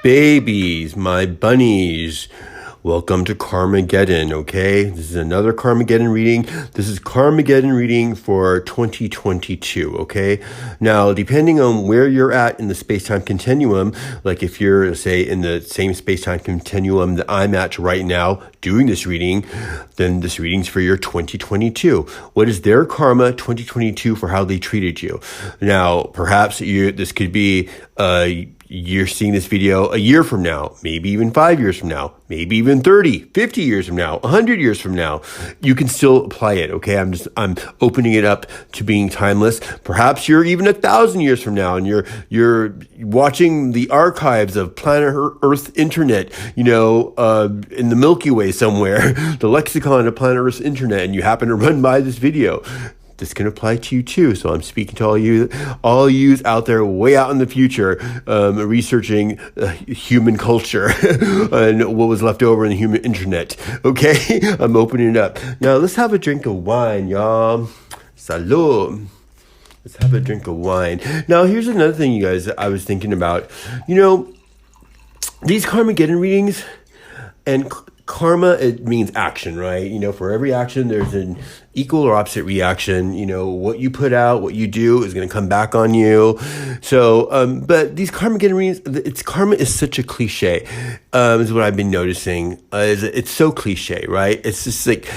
Babies, my bunnies, welcome to Karmageddon, okay? This is another Karmageddon reading. This is Karmageddon reading for 2022, okay? Now, depending on where you're at in the space-time continuum, like if you're, say, in the same space-time continuum that I'm at right now doing this reading, then this reading's for your 2022. What is their karma 2022 for how they treated you? Now, perhaps this could be you're seeing this video a year from now, maybe even 5 years from now, maybe even 30, 50 years from now, 100 years from now. You can still apply it, okay? I'm opening it up to being timeless. Perhaps you're even 1,000 years from now and you're watching the archives of planet Earth internet, in the Milky Way somewhere, the lexicon of planet Earth's internet, and you happen to run by this video. This can apply to you too. So I'm speaking to all yous out there way out in the future, researching human culture and what was left over in the human internet. Okay, I'm opening it up. Now let's have a drink of wine, y'all. Salud. Let's have a drink of wine. Now here's another thing, you guys, that I was thinking about. These Karmageddon readings and karma, it means action, right? For every action, there's an equal or opposite reaction. What you put out, what you do is going to come back on you. So, but these Karmageddon readings, karma is such a cliche, is what I've been noticing. It's so cliche, right? It's just like,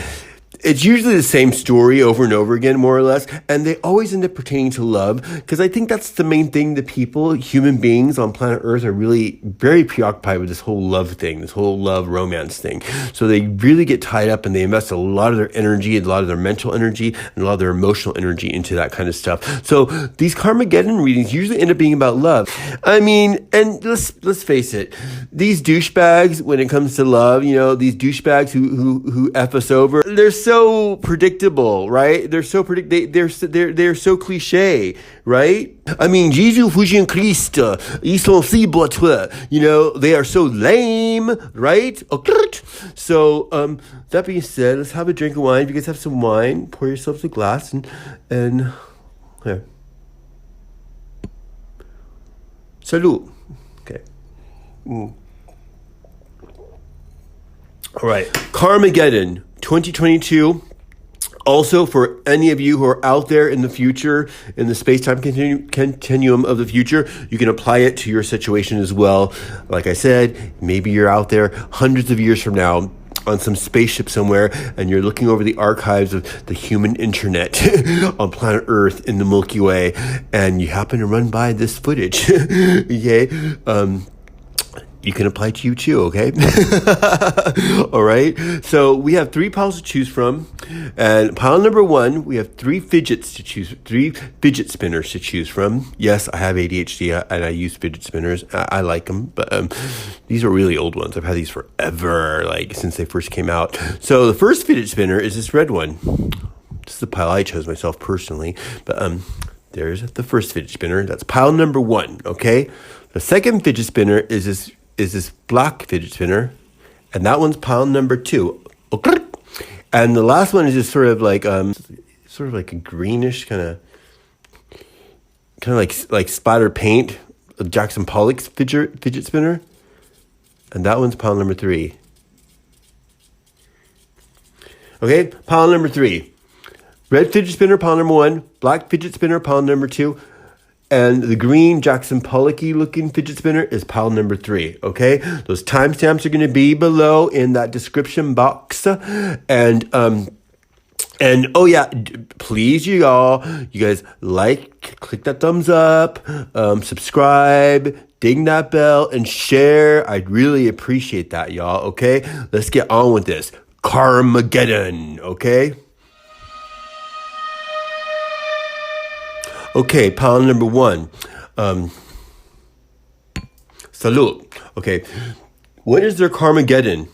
it's usually the same story over and over again, more or less, and they always end up pertaining to love, because I think that's the main thing that human beings on planet Earth are really very preoccupied with, this whole love thing, this whole love romance thing. So they really get tied up and they invest a lot of their energy, a lot of their mental energy, and a lot of their emotional energy into that kind of stuff. So these Karmageddon readings usually end up being about love. I mean, and let's face it, these douchebags, when it comes to love, these douchebags who F us over, they're so predictable, right? They're so they're so cliche, right? I mean, Jésus fut Christ, ils sont si boiteux, they are so lame, right? So, that being said, let's have a drink of wine. If you guys have some wine, pour yourselves a glass and here. Salud. Okay. All right. Karmageddon 2022. Also, for any of you who are out there in the future, in the space-time continuum of the future, you can apply it to your situation as well. Like I said, maybe you're out there hundreds of years from now on some spaceship somewhere, and you're looking over the archives of the human internet on planet Earth in the Milky Way, and you happen to run by this footage. Okay? You can apply to you too, okay? All right. So we have 3 piles to choose from. And pile number 1, we have 3 fidget spinners to choose from. Yes, I have ADHD and I use fidget spinners. I like them, but these are really old ones. I've had these forever, like since they first came out. So the first fidget spinner is this red one. This is the pile I chose myself personally, but there's the first fidget spinner. That's pile number 1, okay? The second fidget spinner is this black fidget spinner, and that one's pile number 2. And the last one is just sort of like a greenish kind of like splatter paint, Jackson Pollock's fidget spinner, and that one's pile number 3. Okay, pile number 3. Red fidget spinner, pile number 1. Black fidget spinner, pile number 2. And the green Jackson Pollocky looking fidget spinner is pile number 3, okay? Those timestamps are going to be below in that description box. And oh yeah, please you guys click that thumbs up, subscribe, ding that bell, and share. I'd really appreciate that, y'all, okay? Let's get on with this. Karmageddon, okay? Okay, pile number 1. Salud. Okay. What is their Karmageddon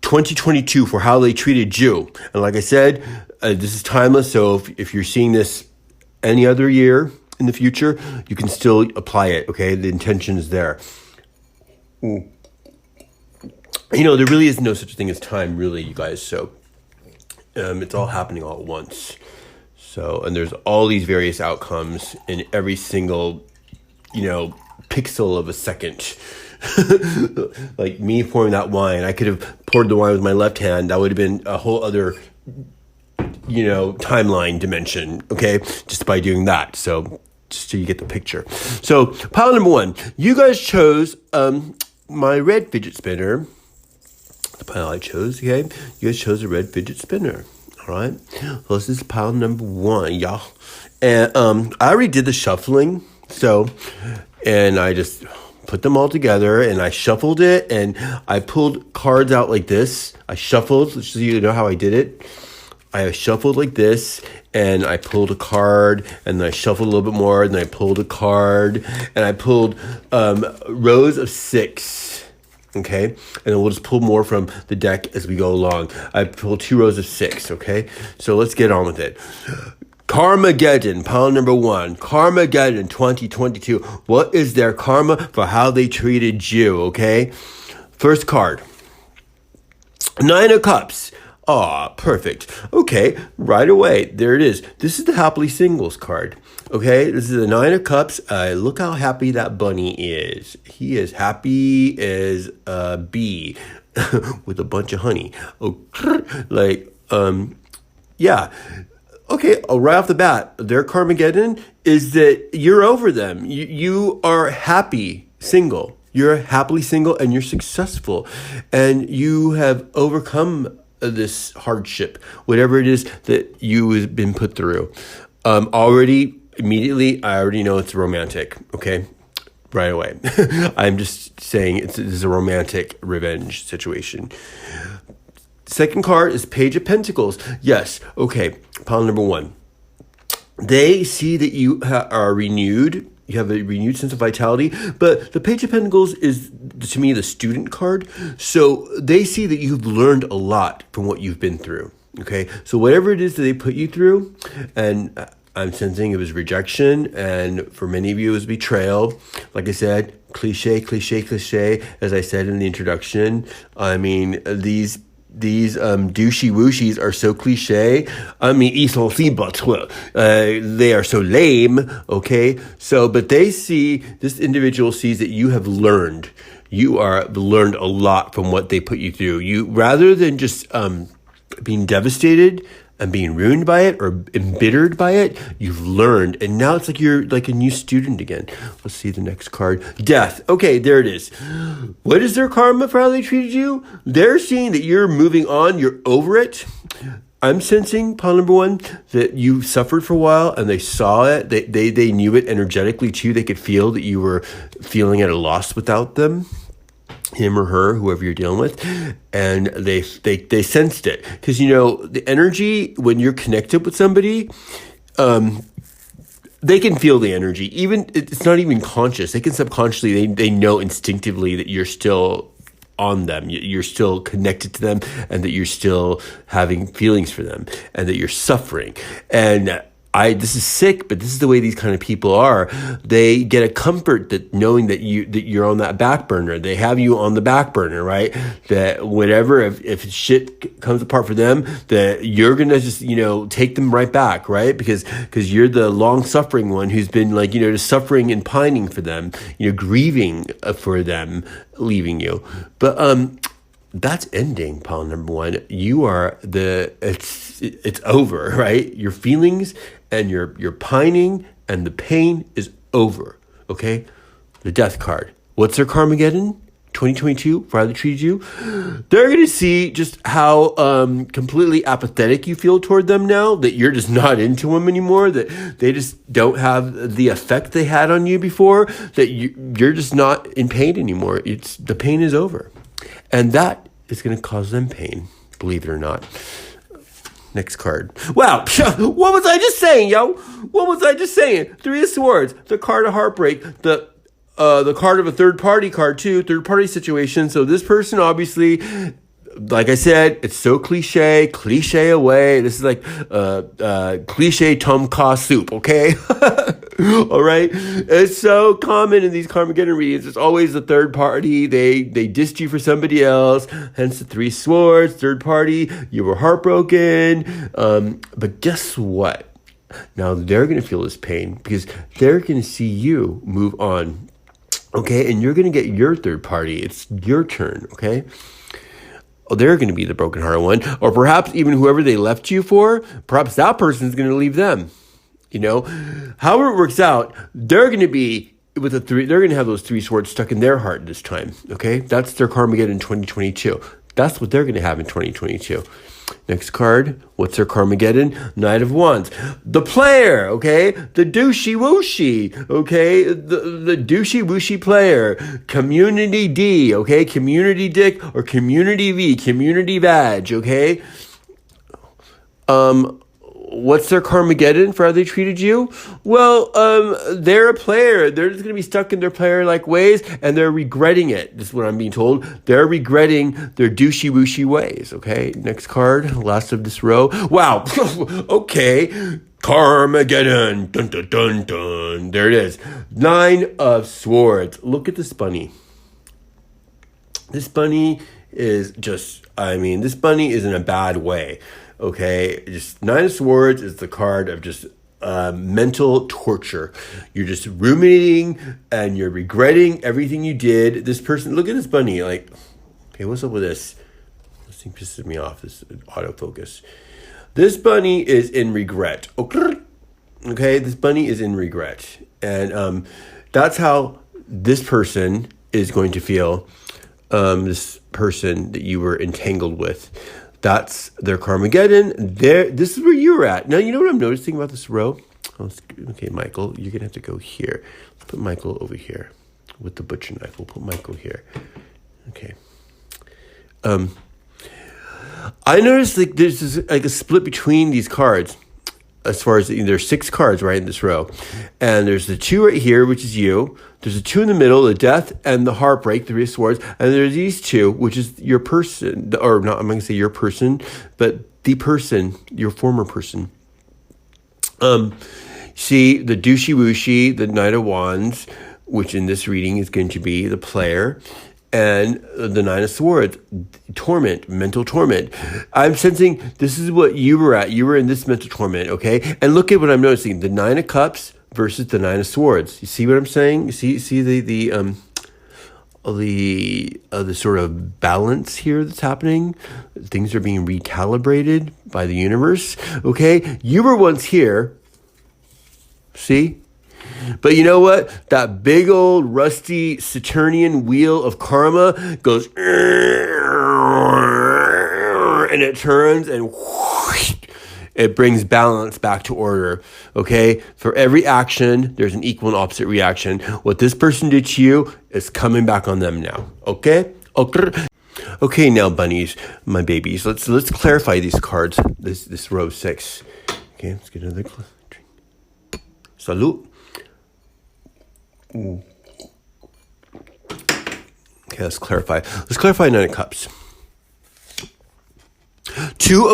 2022 for how they treated you? And like I said, this is timeless. So if you're seeing this any other year in the future, you can still apply it. Okay. The intention is there. There really is no such thing as time, really, you guys. So it's all happening all at once. So, and there's all these various outcomes in every single, pixel of a second. Like me pouring that wine, I could have poured the wine with my left hand. That would have been a whole other, timeline dimension, okay? Just by doing that. So just so you get the picture. So pile number 1, you guys chose my red fidget spinner. The pile I chose, okay? You guys chose a red fidget spinner. All right. Well, this is pile number 1, y'all. And I already did the shuffling. And I just put them all together and I shuffled it and I pulled cards out like this. I shuffled, just so you know how I did it. I shuffled like this and I pulled a card and then I shuffled a little bit more and then I pulled a card and I pulled rows of 6. Okay, and then we'll just pull more from the deck as we go along. I pulled 2 rows of 6, okay? So let's get on with it. Karmageddon, pile number 1. Karmageddon 2022. What is their karma for how they treated you, okay? First card. 9 of Cups. Aw, perfect. Okay, right away. There it is. This is the happily singles card. Okay, this is the 9 of Cups. Look how happy that bunny is. He is happy as a bee with a bunch of honey. Yeah. Okay, right off the bat, their Karmageddon is that you're over them. You are happy single. You're happily single and you're successful. And you have overcome this hardship, whatever it is that you have been put through. Immediately, I already know it's romantic, okay? Right away. I'm just saying this is a romantic revenge situation. Second card is Page of Pentacles. Yes, okay, pile number 1. They see that you are renewed. You have a renewed sense of vitality, but the Page of Pentacles is, to me, the student card. So they see that you've learned a lot from what you've been through, okay? So whatever it is that they put you through, and I'm sensing it was rejection, and for many of you it was betrayal. Like I said, cliche, as I said in the introduction. I mean, these douchey wooshies are so cliche. I mean, ils sont si bâteux. They are so lame, okay? So, but this individual sees that you have learned. You are learned a lot from what they put you through. You, rather than just being devastated and being ruined by it or embittered by it, you've learned. And now it's like you're like a new student again. Let's see the next card. Death. Okay, there it is. What is their karma for how they treated you? They're seeing that you're moving on. You're over it. I'm sensing, pile number 1, that you suffered for a while and they saw it. They knew it energetically too. They could feel that you were feeling at a loss without them. Him or her, whoever you're dealing with, and they sensed it. Because, the energy, when you're connected with somebody, they can feel the energy. Even, it's not even conscious. They can subconsciously, they know instinctively that you're still on them. You're still connected to them, and that you're still having feelings for them, and that you're suffering. And this is sick, but this is the way these kind of people are. They get a comfort that knowing that you're on that back burner. They have you on the back burner, right? That whatever, if shit comes apart for them, that you're gonna just take them right back, right? Because you're the long suffering one who's been just suffering and pining for them, grieving for them leaving you. But that's ending, pile number 1. You are it's over, right? Your feelings and your pining and the pain is over, okay? The Death card. What's their Karmageddon 2022 for how they treated you? They're going to see just how completely apathetic you feel toward them now, that you're just not into them anymore, that they just don't have the effect they had on you before, that you're just not in pain anymore. The pain is over. And that is going to cause them pain, believe it or not. Next card. Wow, what was I just saying, yo? What was I just saying? 3 of Swords, the card of heartbreak, the card of a third party card too, third party situation. So this person obviously, like I said, it's so cliche away. This is like cliche tom kha soup, okay? All right? It's so common in these Karmageddon readings. It's always the third party. They dissed you for somebody else. Hence the 3 Swords, third party. You were heartbroken. But guess what? Now they're going to feel this pain because they're going to see you move on Okay, and you're going to get your third party. It's your turn, okay? Oh, they're going to be the brokenhearted one. Or perhaps even whoever they left you for, perhaps that person's going to leave them. You know? However it works out, they're going to be with the three, they're going to have those three swords stuck in their heart this time, okay? That's their Karmageddon in 2022. That's what they're going to have in 2022. Next card, what's their Karmageddon? Knight of Wands. The player, okay? The douchey wooshy, okay? The douchey wooshy player. Community D, okay? Community Dick or Community V, Community Vag, okay? What's their Karmageddon for how they treated you? Well, they're a player. They're just going to be stuck in their player-like ways, and they're regretting it. This is what I'm being told. They're regretting their douchey-wooshy ways, okay? Next card, last of this row. Wow. Okay. Karmageddon. Dun, dun, dun, dun. There it is. 9 of Swords. Look at this bunny. This bunny is just, this bunny is in a bad way. Okay, just 9 of Swords is the card of just mental torture. You're just ruminating and you're regretting everything you did. This person, look at this bunny. Like, okay, what's up with this? This thing pisses me off, this autofocus. This bunny is in regret. Okay, this bunny is in regret. And that's how this person is going to feel, this person that you were entangled with. That's their Karmageddon. This is where you're at. Now, you know what I'm noticing about this row? Okay, Michael, you're going to have to go here. Let's put Michael over here with the butcher knife. We'll put Michael here. Okay. I noticed like there's like a split between these cards. As far as there's 6 cards right in this row, and there's the 2 right here, which is you. There's the 2 in the middle, the death and the heartbreak, the 3 of Swords, and there's these 2, which is your person, or not. I'm not going to say your person, but the person, your former person. See the douchey wooshy, the Knight of Wands, which in this reading is going to be the player. And the 9 of Swords, torment, mental torment. I'm sensing this is what you were at. You were in this mental torment, okay? And look at what I'm noticing. The 9 of Cups versus the 9 of Swords. You see what I'm saying? You see the sort of balance here that's happening? Things are being recalibrated by the universe, okay? You were once here. See? But you know what? That big old rusty Saturnian wheel of karma goes and it turns and whoosh, it brings balance back to order. Okay? For every action, there's an equal and opposite reaction. What this person did to you is coming back on them now. Okay? Okay, now bunnies, my babies. Let's clarify these cards. This row 6. Okay, let's get another drink. Salute. Ooh. Okay, let's clarify. Let's clarify 9 of Cups. 2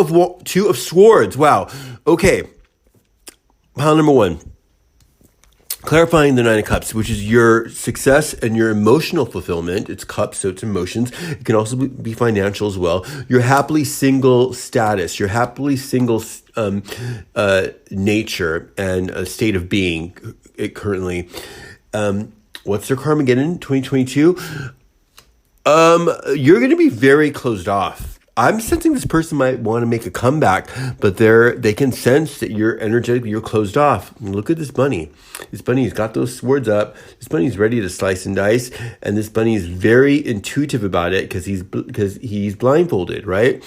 of Swords. Wow. Okay. Pile number 1. Clarifying the 9 of Cups, which is your success and your emotional fulfillment. It's cups, so it's emotions. It can also be financial as well. Your happily single status, your happily single nature and a state of being currently. What's their Karmageddon 2022? You're going to be very closed off. I'm sensing this person might want to make a comeback, but they can sense that you're energetically, you're closed off. Look at this bunny. This bunny's got those swords up. This bunny's ready to slice and dice, and this bunny is very intuitive about it because he's blindfolded, right?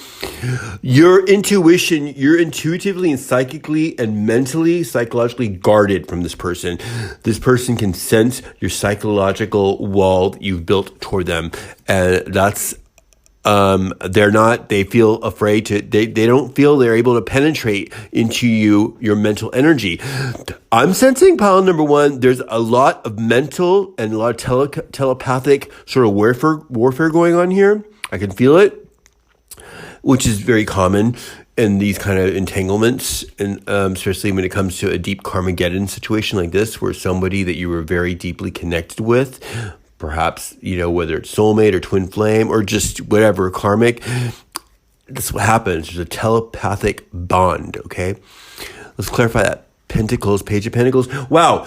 Your intuition, you're intuitively and psychically and mentally, psychologically guarded from this person. This person can sense your psychological wall that you've built toward them, and that's they feel afraid they don't feel they're able to penetrate into your mental energy. I'm sensing pile number 1, there's a lot of mental and a lot of telepathic sort of warfare going on here. I can feel it, which is very common in these kind of entanglements, and especially when it comes to a deep Karmageddon situation like this, where somebody that you were very deeply connected with, perhaps, whether it's soulmate or twin flame or just whatever, karmic, that's what happens. There's a telepathic bond, okay? Let's clarify that. Pentacles, Page of Pentacles. Wow.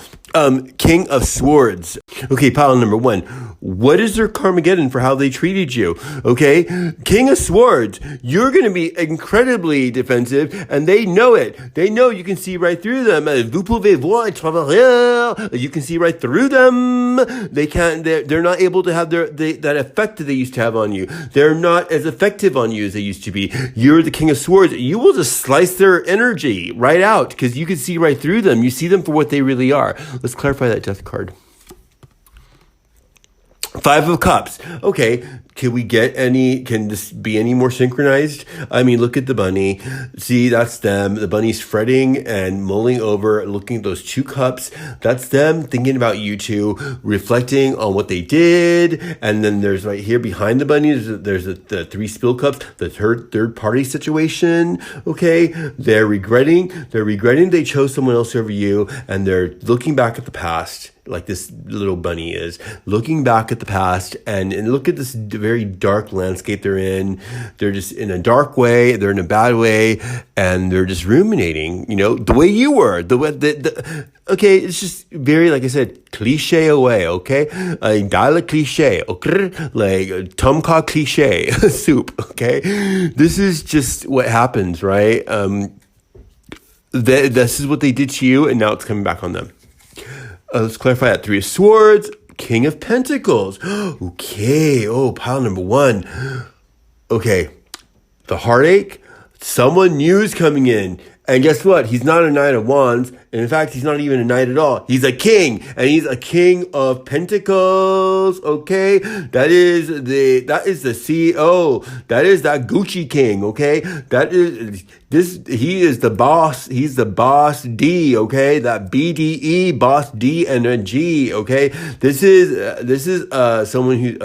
King of Swords. Okay, pile number 1. What is their Karmageddon for how they treated you? Okay, King of Swords. You're going to be incredibly defensive, and they know it. They know you can see right through them. Vous pouvez voir et travailler. You can see right through them. They can't. They're not able to have that effect that they used to have on you. They're not as effective on you as they used to be. You're the King of Swords. You will just slice their energy right out because you can see right through them. You see them for what they really are. Let's clarify that death card. 5 of Cups. Okay, can this be any more synchronized? I mean, look at the bunny. See, that's them. The bunny's fretting and mulling over, looking at those 2 cups. That's them thinking about you two, reflecting on what they did. And then there's right here behind the bunny, there's the 3 spill cups, the third party situation. Okay, they're regretting they chose someone else over you, and they're looking back at the past. Like this little bunny is looking back at the past and look at this very dark landscape they're in. They're just in a dark way. They're in a bad way, and they're just ruminating, the way you were, okay. It's just very, like I said, cliche away. Okay. Dialect cliche. Okay. Like Tomka cliche soup. Okay. This is just what happens, right? This is what they did to you, and now it's coming back on them. Let's clarify that. 3 of Swords, King of Pentacles. Okay. Oh, pile number 1. Okay. The heartache. Someone new is coming in. And guess what? He's not a Knight of Wands. And in fact, he's not even a knight at all. He's a king. And he's a King of Pentacles. Okay. That is the CEO. That is that Gucci king. Okay. He is the boss. He's the boss D. Okay. That BDE, boss D and a G. Okay. This is someone who,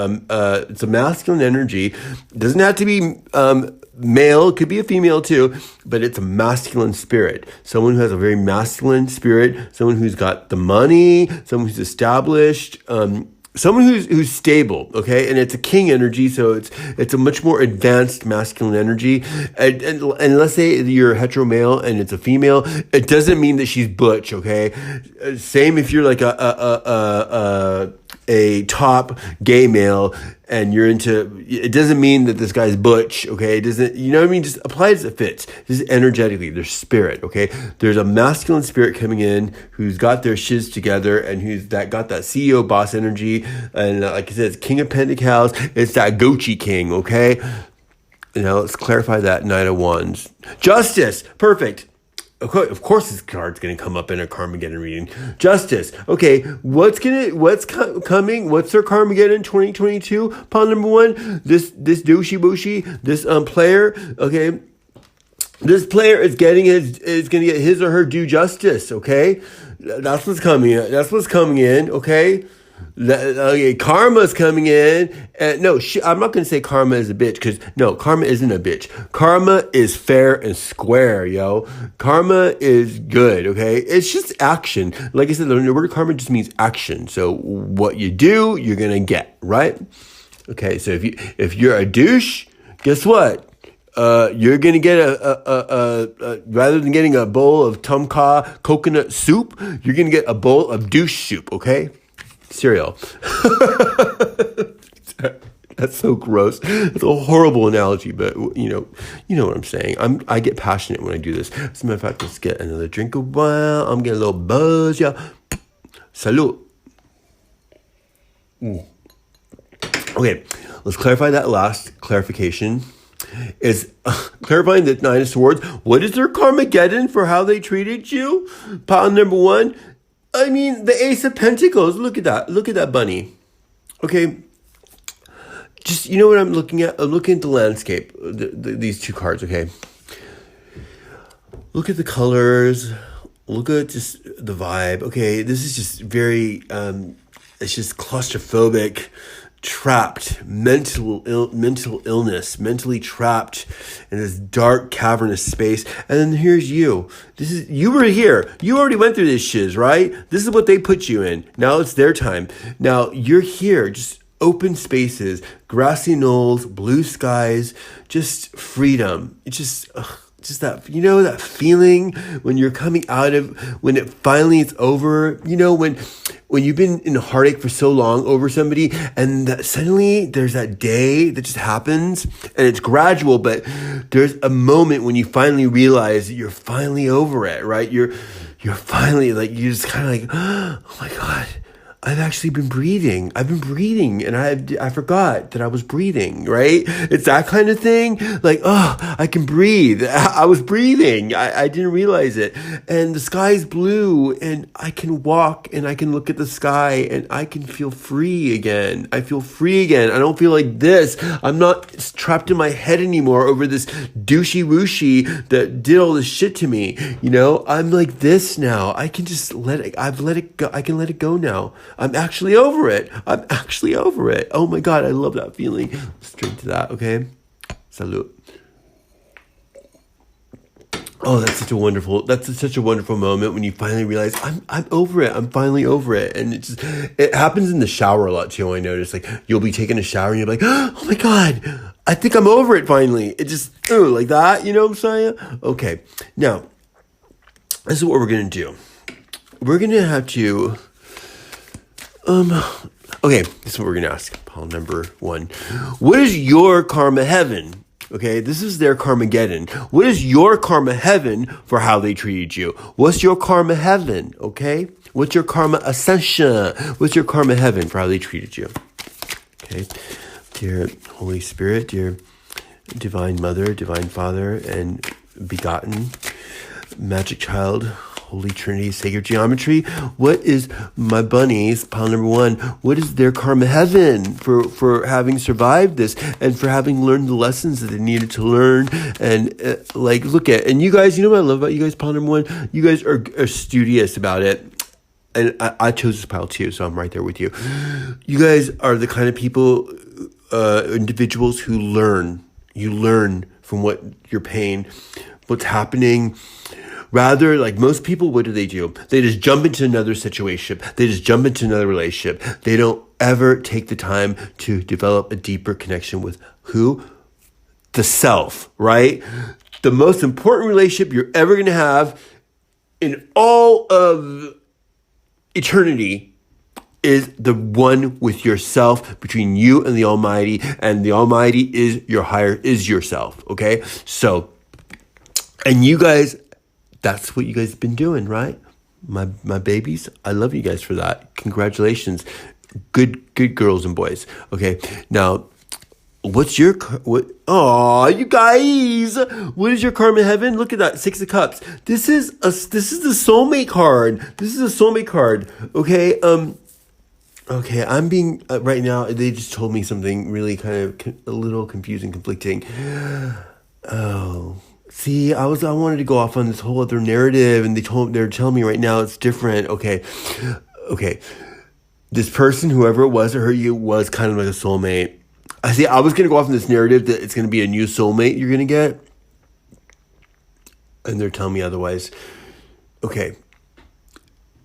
it's a masculine energy. It doesn't have to be, male, could be a female too, but it's a masculine spirit. Someone who has a very masculine spirit, someone who's got the money, someone who's established, someone who's stable, okay? And it's a king energy, so it's a much more advanced masculine energy. And let's say you're a hetero male and it's a female, it doesn't mean that she's butch, okay? Same if you're like a top gay male and you're into, it doesn't mean that this guy's butch, okay? It doesn't, you know what I mean? Just apply as it fits. This is energetically, there's spirit, okay? There's a masculine spirit coming in who's got their shiz together and got that CEO boss energy. And like I said, it's King of Pentacles. It's that Gucci king, okay? Now let's clarify that Knight of Wands. Justice, perfect. Of course, this card's going to come up in a Karmageddon reading. Justice. Okay, what's coming? What's their Karmageddon 2022? Pile number 1. This douchey booshy, this player. Okay, this player is going to get his or her due justice. Okay, that's what's coming. That's what's coming in. Okay. Karma's coming in. No, I'm not going to say karma is a bitch, because no, karma isn't a bitch. Karma is fair and square, yo. Karma is good, okay? It's just action. Like I said, the word karma just means action. So what you do, you're going to get, right? Okay, so if you're a douche, guess what? You're going to get rather than getting a bowl of Tomka coconut soup, you're going to get a bowl of douche soup, okay? Cereal. That's so gross. It's a horrible analogy, but you know what I'm saying. I get passionate when I do this. As a matter of fact, let's get another drink of wine. I'm getting a little buzz, yeah. Salud. Okay, let's clarify that last clarification. Is clarifying the Nine of Swords. What is their Karmageddon for how they treated you? Pile number 1. I mean, the Ace of Pentacles. Look at that. Look at that bunny. Okay. Just, you know what I'm looking at? I'm looking at the landscape. These 2 cards, okay? Look at the colors. Look at just the vibe. Okay, this is just very, it's just claustrophobic, trapped, mental illness, mentally trapped in this dark, cavernous space. And then here's you. You were here. You already went through this shiz, right? This is what they put you in. Now it's their time. Now you're here, just open spaces, grassy knolls, blue skies, just freedom. It's just just that, that feeling when you're coming out of, when it finally is over, when you've been in heartache for so long over somebody, and that suddenly there's that day that just happens, and it's gradual, but there's a moment when you finally realize that you're finally over it, right? You're finally you're just kind of like, oh my God, I've actually been breathing. I've been breathing, and I forgot that I was breathing, right? It's that kind of thing. Like, oh, I can breathe. I was breathing. I didn't realize it. And the sky's blue, and I can walk, and I can look at the sky, and I can feel free again. I feel free again. I don't feel like this. I'm not trapped in my head anymore over this douchey wooshy that did all this shit to me. I'm like this now. I can just I've let it go. I can let it go now. I'm actually over it. Oh my God, I love that feeling. Let's drink to that, okay? Salud. Oh, that's such a wonderful moment when you finally realize I'm over it. I'm finally over it. And it happens in the shower a lot too. I notice, you'll be taking a shower and you'll be like, oh my God, I think I'm over it finally. It just, like that, you know what I'm saying? Okay, now, this is what we're going to do. We're going to have to... okay, this is what we're going to ask. Pile number 1. What is your karma heaven? Okay, this is their Karmageddon. What is your karma heaven for how they treated you? What's your karma heaven? Okay, what's your karma ascension? What's your karma heaven for how they treated you? Okay, dear Holy Spirit, dear Divine Mother, Divine Father, and begotten Magic Child, Holy Trinity, Sacred Geometry. What is my bunnies, pile number 1, what is their karma heaven for having survived this and for having learned the lessons that they needed to learn? And look at, and you guys, what I love about you guys, pile number 1? You guys are studious about it. And I chose this pile too, so I'm right there with you. You guys are the kind of people, individuals who learn. You learn from what your pain, what's happening. Rather, like most people, what do? They just jump into another situation. They just jump into another relationship. They don't ever take the time to develop a deeper connection with who? The self, right? The most important relationship you're ever going to have in all of eternity is the one with yourself, between you and the Almighty, and the Almighty is yourself, okay? So, and you guys... That's what you guys have been doing, right? My babies, I love you guys for that. Congratulations. Good girls and boys. Okay, now, you guys, what is your karma heaven? Look at that, 6 of Cups. This is the soulmate card. This is a soulmate card, okay? Okay, I'm being, right now, they just told me something really kind of a little confusing, conflicting. Oh, see, I wanted to go off on this whole other narrative, and they're telling me right now it's different. Okay. This person, whoever it was that hurt you, was kind of like a soulmate. I was going to go off on this narrative that it's going to be a new soulmate you're going to get, and they're telling me otherwise. Okay.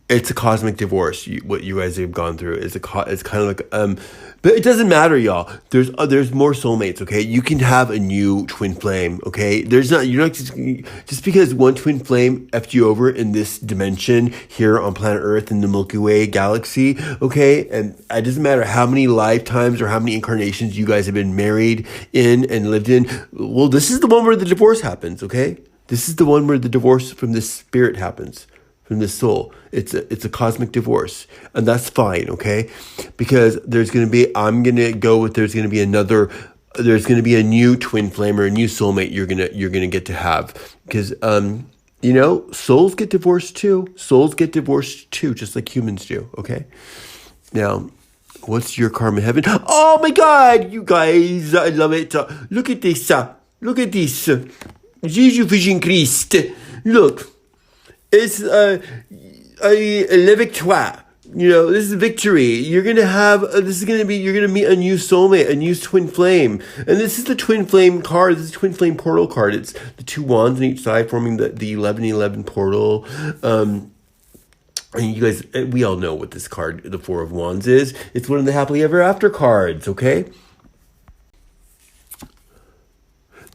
It's a cosmic divorce. What you guys have gone through is it's kind of like but it doesn't matter, y'all. There's more soulmates. Okay, you can have a new twin flame. Okay, you're not just because one twin flame effed you over in this dimension here on planet Earth in the Milky Way galaxy. Okay, and it doesn't matter how many lifetimes or how many incarnations you guys have been married in and lived in. Well, this is the one where the divorce happens. Okay, this is the one where the divorce from this spirit happens. From this soul. It's a cosmic divorce, and that's fine, okay? Because there's going to be a new twin flame or a new soulmate you're going to get to have, because souls get divorced too, just like humans do, okay? Now, what's your karma heaven? Oh my God, you guys, I love it. Look at this. Jesus Virgin Christ. Look. It's a le victoire. This is victory. You're going to meet a new soulmate, a new twin flame. And this is the twin flame card. This is the twin flame portal card. It's the 2 wands on each side forming the 1111 portal. And you guys, we all know what this card, the 4 of Wands, is. It's one of the happily ever after cards, okay?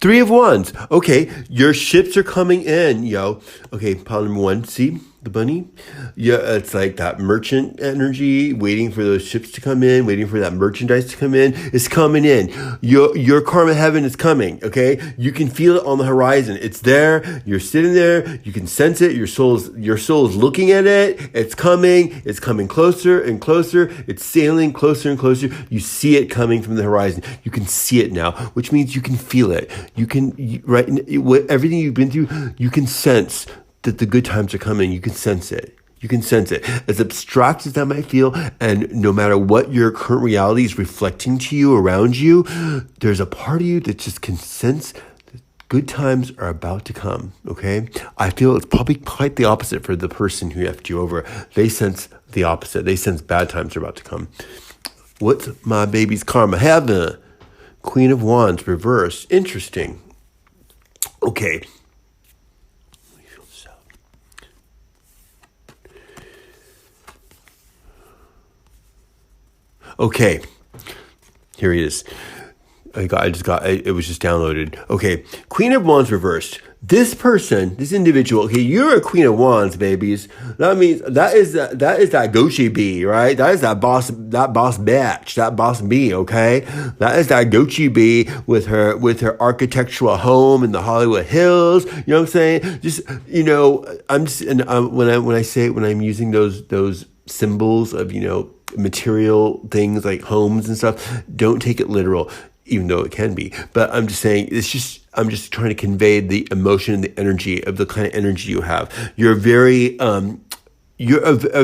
Three of Wands. Okay, your ships are coming in, yo. Okay, pile number one. See the bunny? Yeah, it's like that merchant energy, waiting for those ships to come in, waiting for that merchandise to come in. It's coming in. Your karma heaven is coming. Okay, you can feel it on the horizon. It's there. You're sitting there. You can sense it. Your soul is looking at it. It's coming. It's coming closer and closer. It's sailing closer and closer. You see it coming from the horizon. You can see it now, which means you can feel it. Everything you've been through, you can sense that the good times are coming. You can sense it. You can sense it. As abstract as that might feel, and no matter what your current reality is reflecting to you around you, there's a part of you that just can sense that good times are about to come, okay? I feel it's probably quite the opposite for the person who effed you over. They sense the opposite. They sense bad times are about to come. What's my baby's karma heaven? Queen of Wands, reverse. Interesting. Okay. Okay, here he is. It was just downloaded. Okay, Queen of Wands reversed. This individual, okay, you're a Queen of Wands, babies. That means that is that Gucci bee, right? That is that boss bitch, that boss bee, okay? That is that Gucci bee with her architectural home in the Hollywood Hills. You know what I'm saying? Just, when I'm using those symbols of, material things like homes and stuff, don't take it literal, even though it can be. But I'm just saying, I'm just trying to convey the emotion and the energy of the kind of energy you have. You're a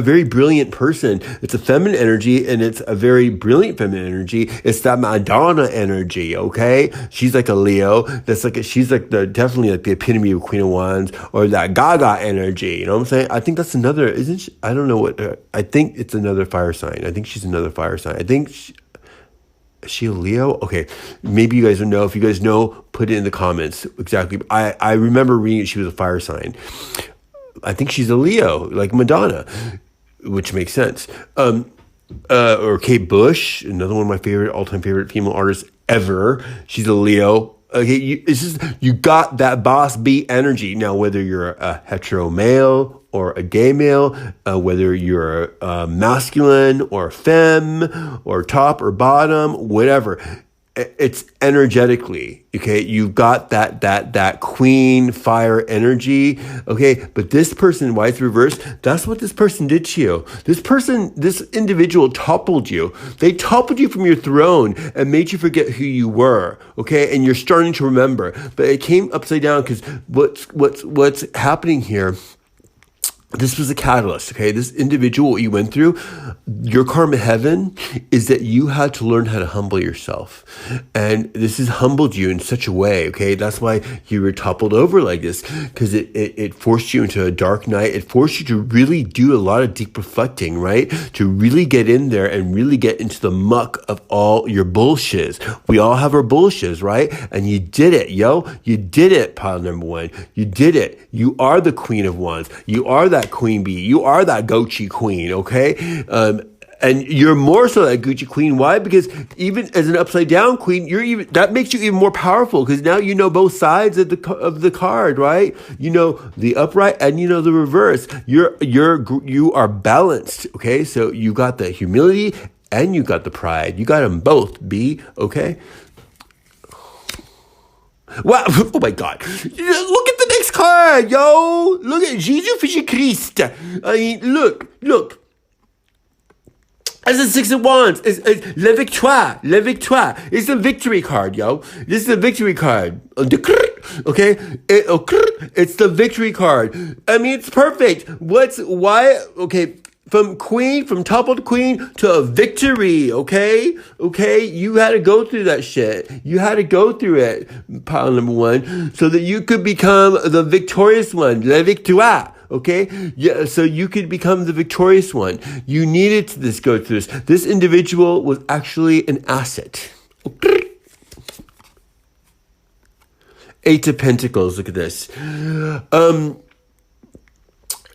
very brilliant person. It's a feminine energy, and it's a very brilliant feminine energy. It's that Madonna energy, okay? She's like a Leo. She's definitely like the epitome of Queen of Wands, or that Gaga energy. You know what I'm saying? I think that's another, isn't she? I don't know what, I think it's another fire sign. I think she's another fire sign. Is she a Leo? Okay, maybe you guys don't know. If you guys know, put it in the comments exactly. I remember reading she was a fire sign. I think she's a Leo, like Madonna, which makes sense. Or Kate Bush, another one of my all-time favorite female artists ever. She's a Leo. Okay, you got that boss bee energy. Now, whether you're a hetero male or a gay male, whether you're masculine or femme or top or bottom, whatever, it's energetically, okay? You've got that queen fire energy, okay? But this person, why it's reversed, that's what this person did to you. This individual toppled you. They toppled you from your throne and made you forget who you were, okay? And you're starting to remember. But it came upside down because what's happening here, this was a catalyst, okay? This individual, what you went through, your karma heaven is that you had to learn how to humble yourself. And this has humbled you in such a way, okay? That's why you were toppled over like this, because it forced you into a dark night. It forced you to really do a lot of deep reflecting, right? To really get in there and really get into the muck of all your bullshits. We all have our bullshits, right? And you did it, yo. You did it, pile number one. You did it. You are the Queen of Wands. You are that queen bee. You are that Gucci queen, okay? And you're more so that Gucci queen. Why? Because even as an upside down queen, that makes you even more powerful, because now you know both sides of the card, right? You know the upright and you know the reverse. You are balanced, okay? So you got the humility and you got the pride. You got them both, B, okay? Wow! Oh my God! Look at the next card, yo! Look at Jesus Fisher Christ. I mean, look. It's the Six of Wands. It's La Victoire. It's the victory card, yo. This is the victory card. Okay? It's the victory card. I mean, it's perfect. Okay. From toppled queen to a victory, okay? Okay? You had to go through that shit. You had to go through it, pile number one, so that you could become the victorious one, la victoire, okay? Yeah, so you could become the victorious one. You needed to go through this. This individual was actually an asset. Eight of Pentacles, look at this.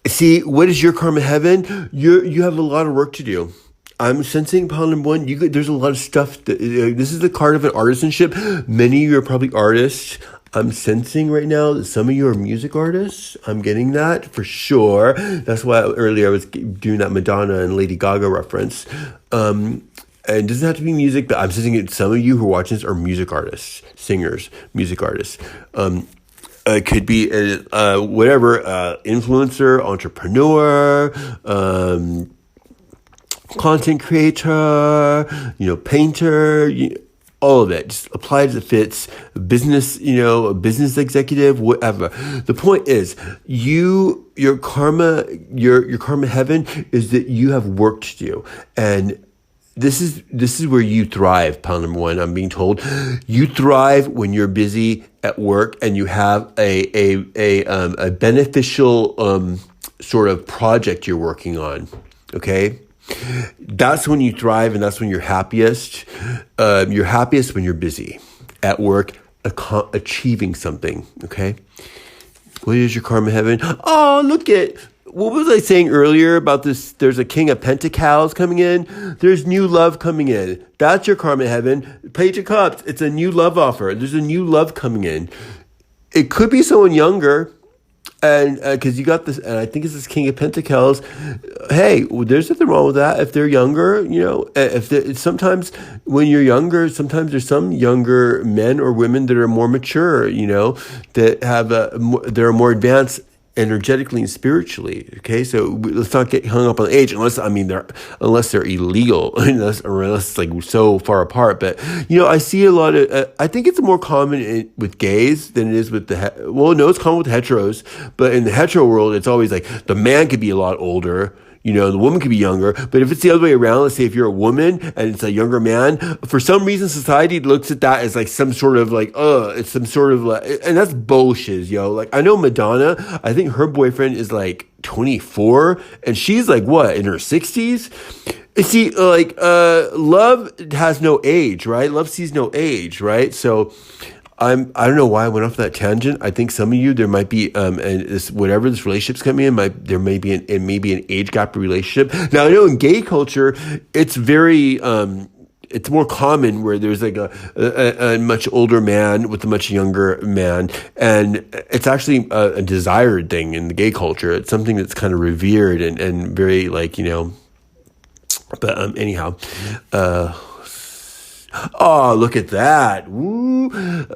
See, what is your karma heaven? You have a lot of work to do. I'm sensing pile number one. There's a lot of stuff that this is the card of an artisanship. Many of you are probably artists. I'm sensing right now that some of you are music artists. I'm getting that for sure. That's why earlier I was doing that Madonna and Lady Gaga reference. And it doesn't have to be music, but I'm sensing that some of you who are watching this are music artists, singers, music artists. It could be whatever, influencer, entrepreneur, content creator, painter, all of it. Just apply it as it fits. Business, a business executive, whatever. The point is, your karma heaven is that you have work to do. And this is where you thrive, pile number one, I'm being told. You thrive when you're busy at work and you have a beneficial sort of project you're working on. Okay? That's when you thrive and that's when you're happiest. You're happiest when you're busy at work, achieving something. Okay? What is your karma heaven? Oh, look at... What was I saying earlier about this? There's a King of Pentacles coming in. There's new love coming in. That's your karma heaven. Page of Cups. It's a new love offer. There's a new love coming in. It could be someone younger. And because you got this, and I think it's this King of Pentacles. Hey, there's nothing wrong with that. If they're younger, sometimes when you're younger, sometimes there's some younger men or women that are more mature, that have they're more advanced energetically and spiritually. Okay, so let's not get hung up on age, unless they're illegal, unless it's like so far apart. But I see a lot of. I think it's more common with gays than it is with it's common with heteros. But in the hetero world, it's always like the man could be a lot older. The woman could be younger, but if it's the other way around, let's say if you're a woman and it's a younger man, for some reason society looks at that as like some sort of like, it's some sort of like, and that's bullshit, yo. Like I know Madonna, I think her boyfriend is like 24 and she's like what, in her 60s? See, love has no age, right? Love sees no age, right? So I don't know why I went off that tangent. I think some of you, there might be, whatever this relationship's coming in, there may be an age gap relationship. Now, I know in gay culture, it's very, it's more common where there's like a much older man with a much younger man. And it's actually a desired thing in the gay culture. It's something that's kind of revered and very but anyhow, oh, look at that. Woo.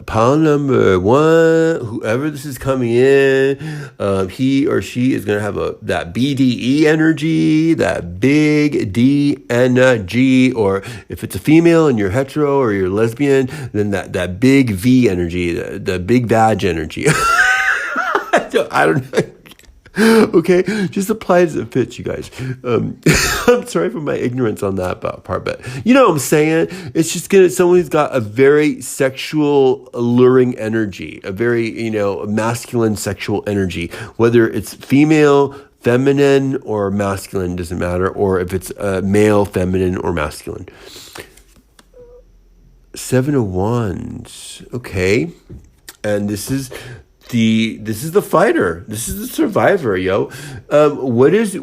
Pile number one, whoever this is coming in, he or she is going to have that BDE energy, that big D energy, or if it's a female and you're hetero or you're lesbian, then that big V energy, the big vag energy. I don't know. Okay, just apply it as it fits, you guys. I'm sorry for my ignorance on that part, but you know what I'm saying? It's just someone who's got a very sexual, alluring energy, a very, masculine sexual energy, whether it's female, feminine, or masculine, doesn't matter, or if it's male, feminine, or masculine. 7 of Wands, okay, and this is the fighter. This is the survivor, yo. What is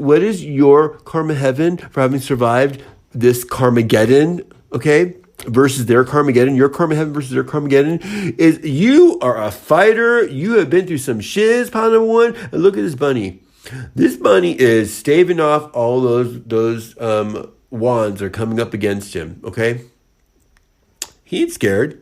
your karma heaven for having survived this Karmageddon, okay? Versus their Karmageddon. Your karma heaven versus their Karmageddon is you are a fighter. You have been through some shiz, pile number one. And look at this bunny. This bunny is staving off all those wands are coming up against him, okay? He ain't scared.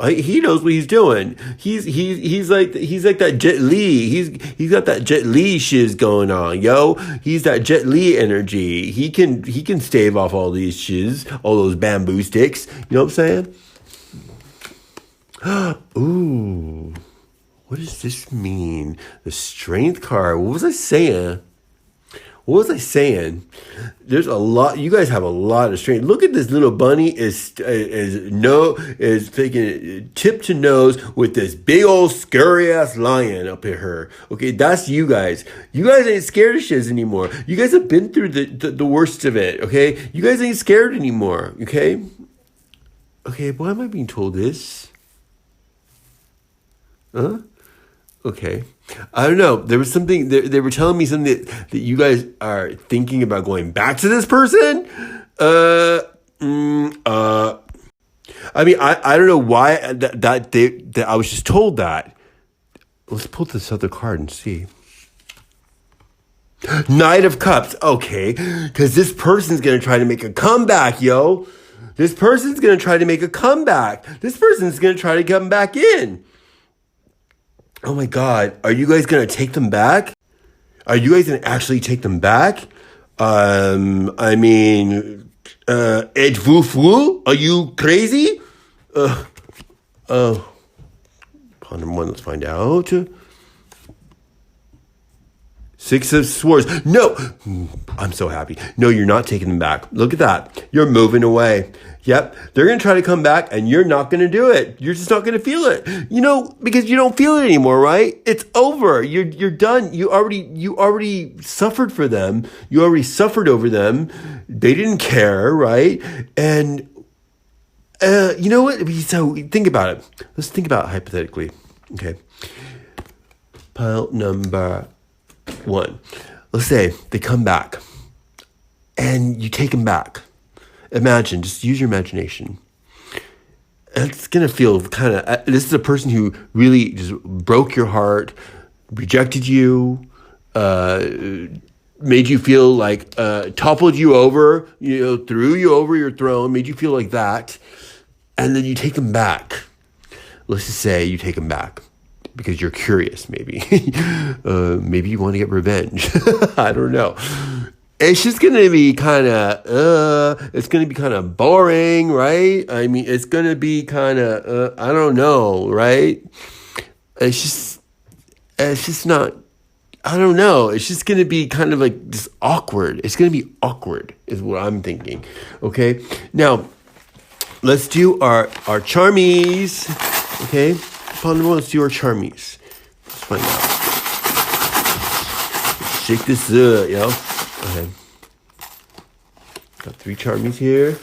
He knows what he's doing. He's like that Jet Li. He's got that Jet Li shiz going on, yo. He's that Jet Li energy. He can stave off all these shiz, all those bamboo sticks. You know what I'm saying? Ooh, what does this mean? The Strength card. What was I saying? There's a lot. You guys have a lot of strength. Look at this little bunny is taking tip to nose with this big old scary ass lion up at her. Okay, that's you guys. You guys ain't scared of shiz anymore. You guys have been through the worst of it. Okay, you guys ain't scared anymore. Okay. Why am I being told this? Huh? Okay. I don't know. There was something, they were telling me something that you guys are thinking about going back to this person. I mean, I don't know why that I was just told that. Let's pull this other card and see. Knight of Cups. Okay. Because this person's going to try to make a comeback, yo. This person's going to try to make a comeback. This person's going to try to come back in. Oh my God. Are you guys going to take them back? Are you guys going to actually take them back? I mean, êtes-vous? Are you crazy? Pawn number one, let's find out. Six of Swords. No, I'm so happy. No, you're not taking them back. Look at that. You're moving away. Yep. They're going to try to come back and you're not going to do it. You're just not going to feel it. You know, because you don't feel it anymore, right? It's over. You're done. You already suffered for them. You already suffered over them. They didn't care, right? And you know what? So think about it. Let's think about it hypothetically. Okay. Pile number one. Let's say they come back and you take them back. Imagine, just use your imagination. It's going to feel kind of, this is a person who really just broke your heart, rejected you, made you feel like, toppled you over, threw you over your throne, made you feel like that. And then you take them back. Let's just say you take them back because you're curious, maybe. Maybe you want to get revenge. I don't know. It's just going to be kind of, it's going to be kind of boring, right? I mean, it's going to be kind of, I don't know, right? It's just not, I don't know. It's just going to be kind of like just awkward. It's going to be awkward is what I'm thinking. Okay. Now, let's do our charmies. Okay. Let's do our charmies. Let's find out. Shake this up, yo. Okay. Got 3 charmies here.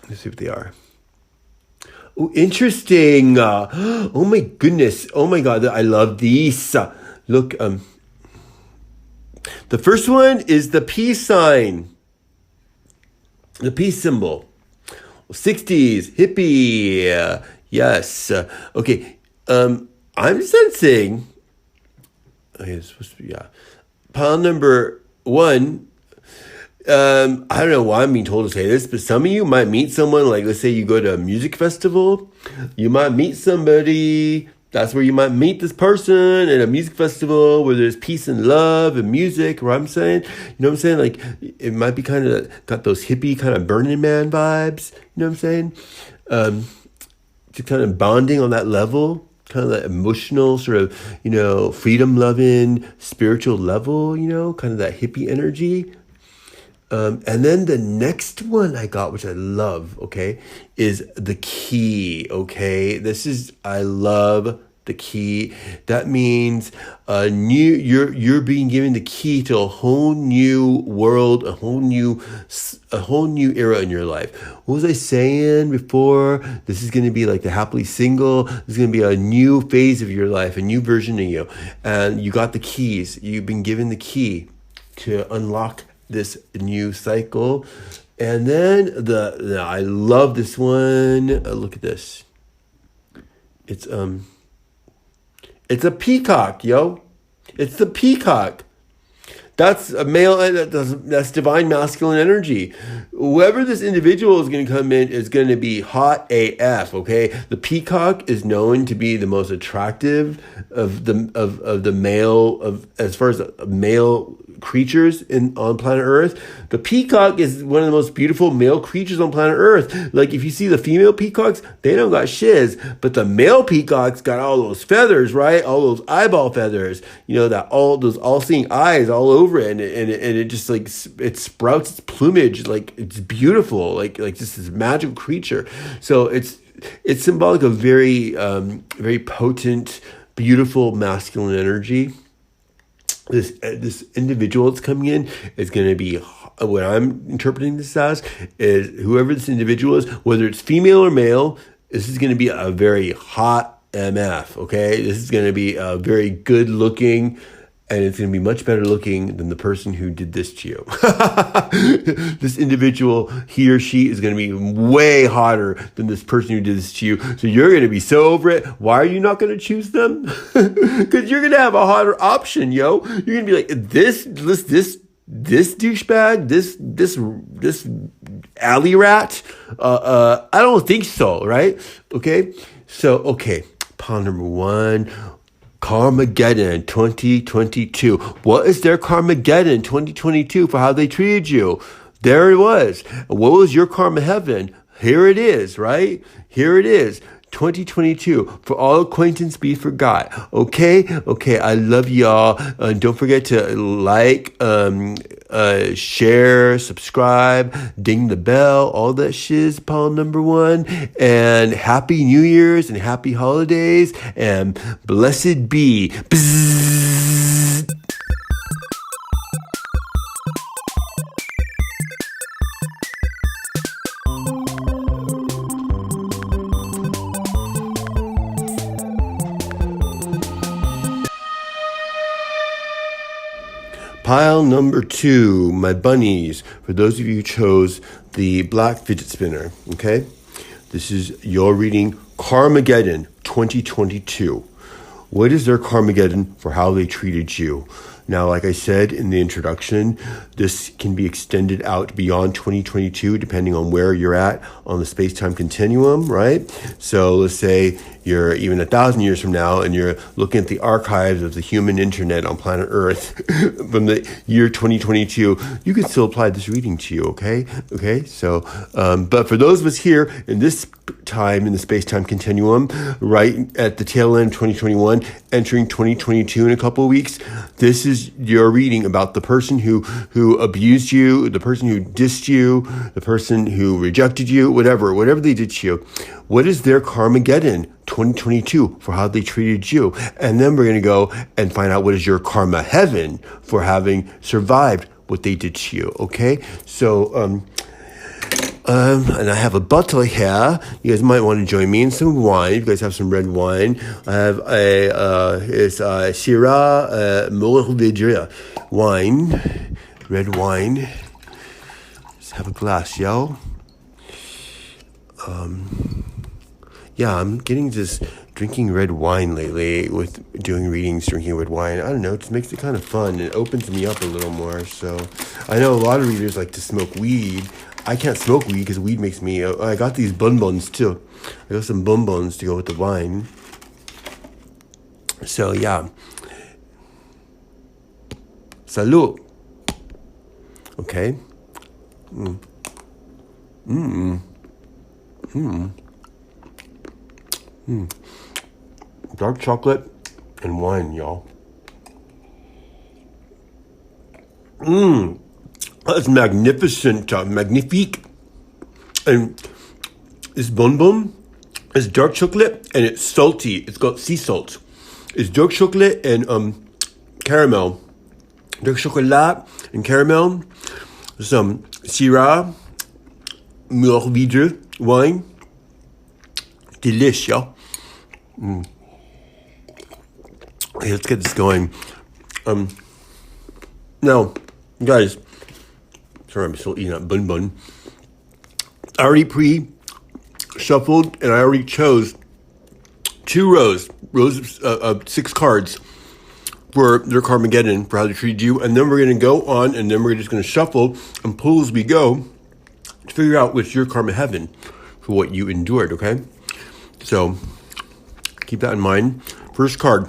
Let's see what they are. Oh, interesting. Oh my goodness. Oh my God. I love these. Look, the first one is the peace sign. The peace symbol. 60s, hippie. Yes. Okay. I'm sensing. Okay, it's supposed to be, yeah. Pile number 1. I don't know why I'm being told to say this, but some of you might meet someone, like let's say you go to a music festival. You might meet somebody. That's where you might meet this person at a music festival where there's peace and love and music, what I'm saying. You know what I'm saying? Like, it might be kind of got those hippie kind of Burning Man vibes. You know what I'm saying? Just kind of bonding on that level, kind of that emotional sort of, freedom-loving, spiritual level, kind of that hippie energy. And then the next one I got, which I love, okay, is the key, okay? I love the key. That means you're being given the key to a whole new world, a whole new era in your life. What was I saying before? This is going to be like the happily single. This is going to be a new phase of your life, a new version of you. And you got the keys. You've been given the key to unlock this new cycle. And then I love this one. Look at this. It's a peacock, yo. It's the peacock. That's a male. That's divine masculine energy. Whoever this individual is going to come in is going to be hot AF. Okay, the peacock is known to be the most attractive of the male as far as male creatures on planet Earth. The peacock is one of the most beautiful male creatures on planet Earth. Like, if you see the female peacocks, they don't got shiz, but the male peacocks got all those feathers, right? All those eyeball feathers, that all those all-seeing eyes all over it, and it just like it sprouts its plumage, like it's beautiful, like just this magical creature. So it's symbolic of very very potent, beautiful masculine energy. This individual that's coming in is going to be, what I'm interpreting this as, is whoever this individual is, whether it's female or male, this is going to be a very hot MF, okay? This is going to be very good looking, and it's going to be much better looking than the person who did this to you. This individual, he or she, is going to be way hotter than this person who did this to you. So you're going to be so over it. Why are you not going to choose them? Because you're going to have a hotter option, yo. You're going to be like, this douchebag, this alley rat. I don't think so, right? Okay. So, okay. Pile number one. Karmageddon 2022. What is their Karmageddon 2022 for how they treated you? There it was. What was your karma heaven? Here it is, right? Here it is. 2022. For all acquaintance be forgot. Okay? Okay, I love y'all. Don't forget to like, share, subscribe, ding the bell, all that shiz, pile number one. And happy New Year's and happy holidays and blessed be. Bzzz. Pile number two, my bunnies. For those of you who chose the black fidget spinner, okay? This is your reading, Karmageddon 2022. What is their Karmageddon for how they treated you? Now, like I said in the introduction, this can be extended out beyond 2022, depending on where you're at on the space-time continuum, right? So let's say you're even 1,000 years from now and you're looking at the archives of the human internet on planet Earth from the year 2022, you can still apply this reading to you, okay? Okay, so, but for those of us here in this time in the space-time continuum, right at the tail end of 2021, entering 2022 in a couple of weeks, this is your reading about the person who abused you, the person who dissed you, the person who rejected you, whatever they did to you. What is their Karmageddon 2022 for how they treated you? And then we're going to go and find out what is your karma heaven for having survived what they did to you. Okay. So, and I have a bottle here. You guys might want to join me in some wine. If you guys have some red wine, I have it's Syrah Mourvedre wine, red wine. Let's have a glass, yo. Yeah, I'm getting just drinking red wine lately with doing readings, drinking red wine. I don't know, it just makes it kind of fun. It opens me up a little more. So I know a lot of readers like to smoke weed. I can't smoke weed because weed makes me... I got these bonbons too. I got some bonbons to go with the wine. So yeah. Salud. Okay. Dark chocolate and wine, y'all. That's magnificent, magnifique. And this bonbon is dark chocolate and it's salty. It's got sea salt. It's dark chocolate and caramel. Dark chocolat and caramel. Some Syrah Mourvedre wine. Delish, y'all. Okay, let's get this going. Now, guys, sorry, I'm still eating that bun. I already pre-shuffled, and I already chose 2 rows of 6 cards for their Karmageddon, for how they treated you, and then we're going to go on, and then we're just going to shuffle and pull as we go to figure out what's your karma heaven for what you endured, okay? So, keep that in mind. First card.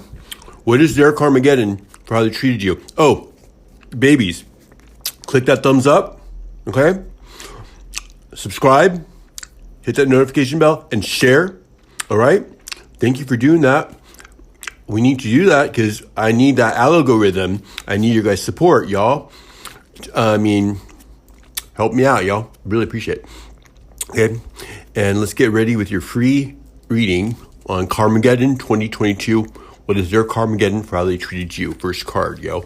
What is their Karmageddon for how they treated you? Oh, babies. Click that thumbs up, okay? Subscribe. Hit that notification bell and share, all right? Thank you for doing that. We need to do that because I need that algorithm. I need your guys' support, y'all. I mean, help me out, y'all. Really appreciate it. Okay? And let's get ready with your free reading on Karmageddon 2022. What is their Karmageddon for how they treated you? First card, yo.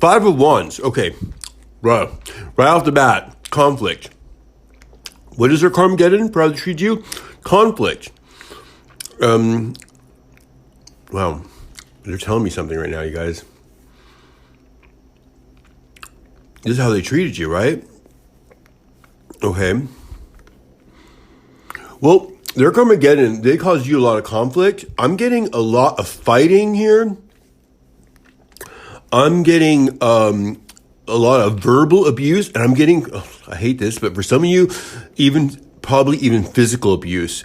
5 of Wands. Okay. Right off the bat, conflict. What is their Karmageddon for how they treated you? Conflict. Wow. They're telling me something right now, you guys. This is how they treated you, right? Okay. Well, their Karmageddon, they caused you a lot of conflict. I'm getting a lot of fighting here. I'm getting a lot of verbal abuse, and I'm getting, I hate this, but for some of you, probably even physical abuse.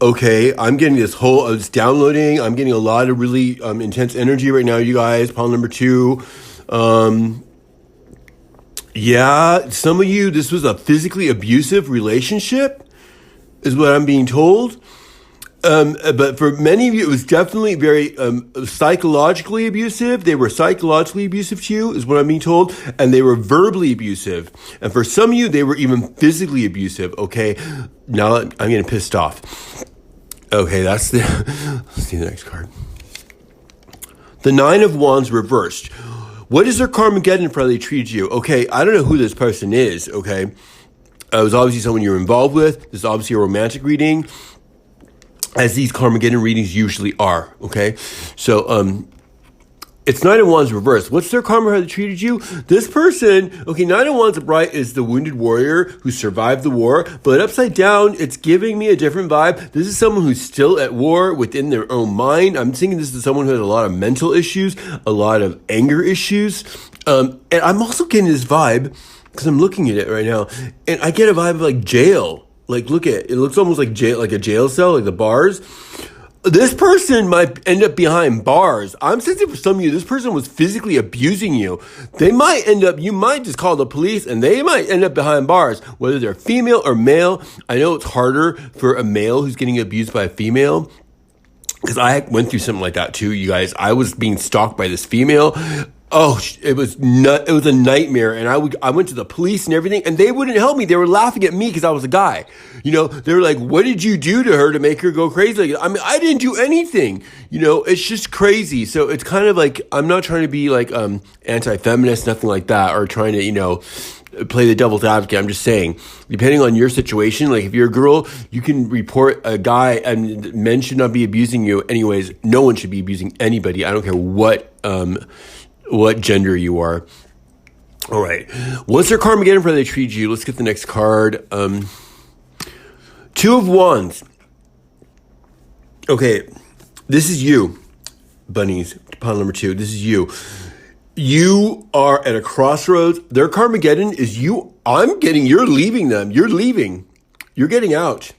Okay, I'm getting this whole, it's downloading. I'm getting a lot of really intense energy right now, you guys. Pile number 2. Yeah, some of you, this was a physically abusive relationship, is what I'm being told. But for many of you, it was definitely very psychologically abusive. They were psychologically abusive to you, is what I'm being told. And they were verbally abusive. And for some of you, they were even physically abusive. Okay, now I'm getting pissed off. Okay, let's see the next card. The 9 of Wands reversed. What is their Karmageddon for how they treated you? Okay, I don't know who this person is, okay? It was obviously someone you're involved with. This is obviously a romantic reading, as these Karmageddon readings usually are, okay? So, it's 9 of Wands reversed. What's their karma, how they treated you? This person, okay, 9 of Wands upright is the wounded warrior who survived the war, but upside down, it's giving me a different vibe. This is someone who's still at war within their own mind. I'm thinking this is someone who has a lot of mental issues, a lot of anger issues, and I'm also getting this vibe, because I'm looking at it right now, and I get a vibe of like jail. Like, look at it. It looks almost like jail, like a jail cell, like the bars. This person might end up behind bars. I'm sensing for some of you, this person was physically abusing you. They might end up, you might just call the police and they might end up behind bars, whether they're female or male. I know it's harder for a male who's getting abused by a female, because I went through something like that too, you guys. I was being stalked by this female. Oh, it was a nightmare. And I went to the police and everything, and they wouldn't help me. They were laughing at me because I was a guy. You know, they were like, what did you do to her to make her go crazy? I mean, I didn't do anything. You know, it's just crazy. So it's kind of like, I'm not trying to be like anti-feminist, nothing like that, or trying to, you know, play the devil's advocate. I'm just saying, depending on your situation, like if you're a girl, you can report a guy, and men should not be abusing you. Anyways, no one should be abusing anybody. I don't care what gender you are. All right. What's their Karmageddon for how they treat you? Let's get the next card. 2 of Wands. Okay. This is you, bunnies. Pile number 2. This is you. You are at a crossroads. Their Karmageddon is you. You're leaving them. You're leaving. You're getting out.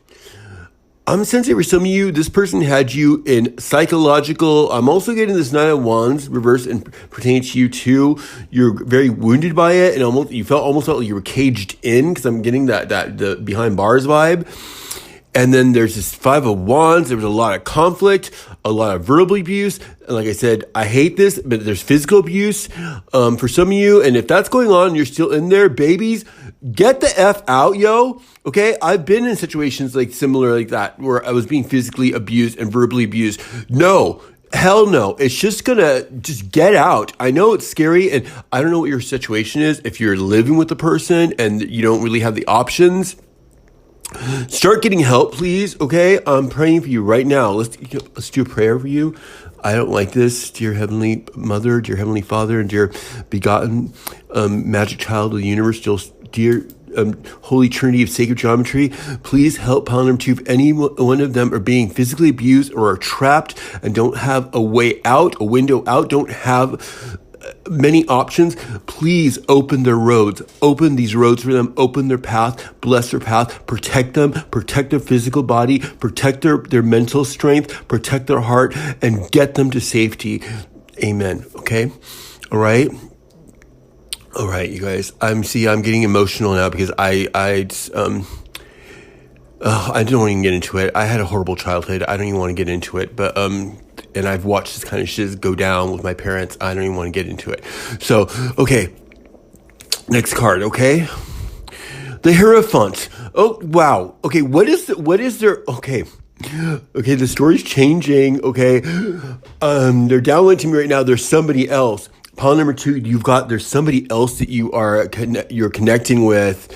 I'm sensing for some of you, this person had you in psychological. I'm also getting this 9 of Wands reversed and pertaining to you too. You're very wounded by it, and you almost felt like you were caged in, because I'm getting the behind bars vibe. And then there's this 5 of Wands. There was a lot of conflict, a lot of verbal abuse. And like I said, I hate this, but there's physical abuse for some of you. And if that's going on, you're still in there, babies, get the F out, yo. Okay, I've been in situations like similar like that, where I was being physically abused and verbally abused. No, hell no. It's just get out. I know it's scary, and I don't know what your situation is. If you're living with the person and you don't really have the options, start getting help, please. Okay, I'm praying for you right now. Let's do a prayer for you. I don't like this. Dear Heavenly Mother, dear Heavenly Father, and dear begotten magic child of the universe, dear Holy Trinity of sacred geometry, please help pile number 2. If any one of them are being physically abused or are trapped and don't have a way out, a window out, don't have many options, please open their roads. Open these roads for them. Open their path. Bless their path. Protect them. Protect their physical body. Protect their mental strength. Protect their heart, and get them to safety. Amen. Okay? All right? All right, you guys. I'm getting emotional now, because I don't want to get into it. I had a horrible childhood. I don't even want to get into it. But and I've watched this kind of shit go down with my parents. I don't even want to get into it. So, okay. Next card, okay? The Hierophant. Oh, wow. Okay, what is their, okay. Okay, the story's changing, okay? They're downloading to me right now. There's somebody else. Pile number 2, there's somebody else that you're connecting with.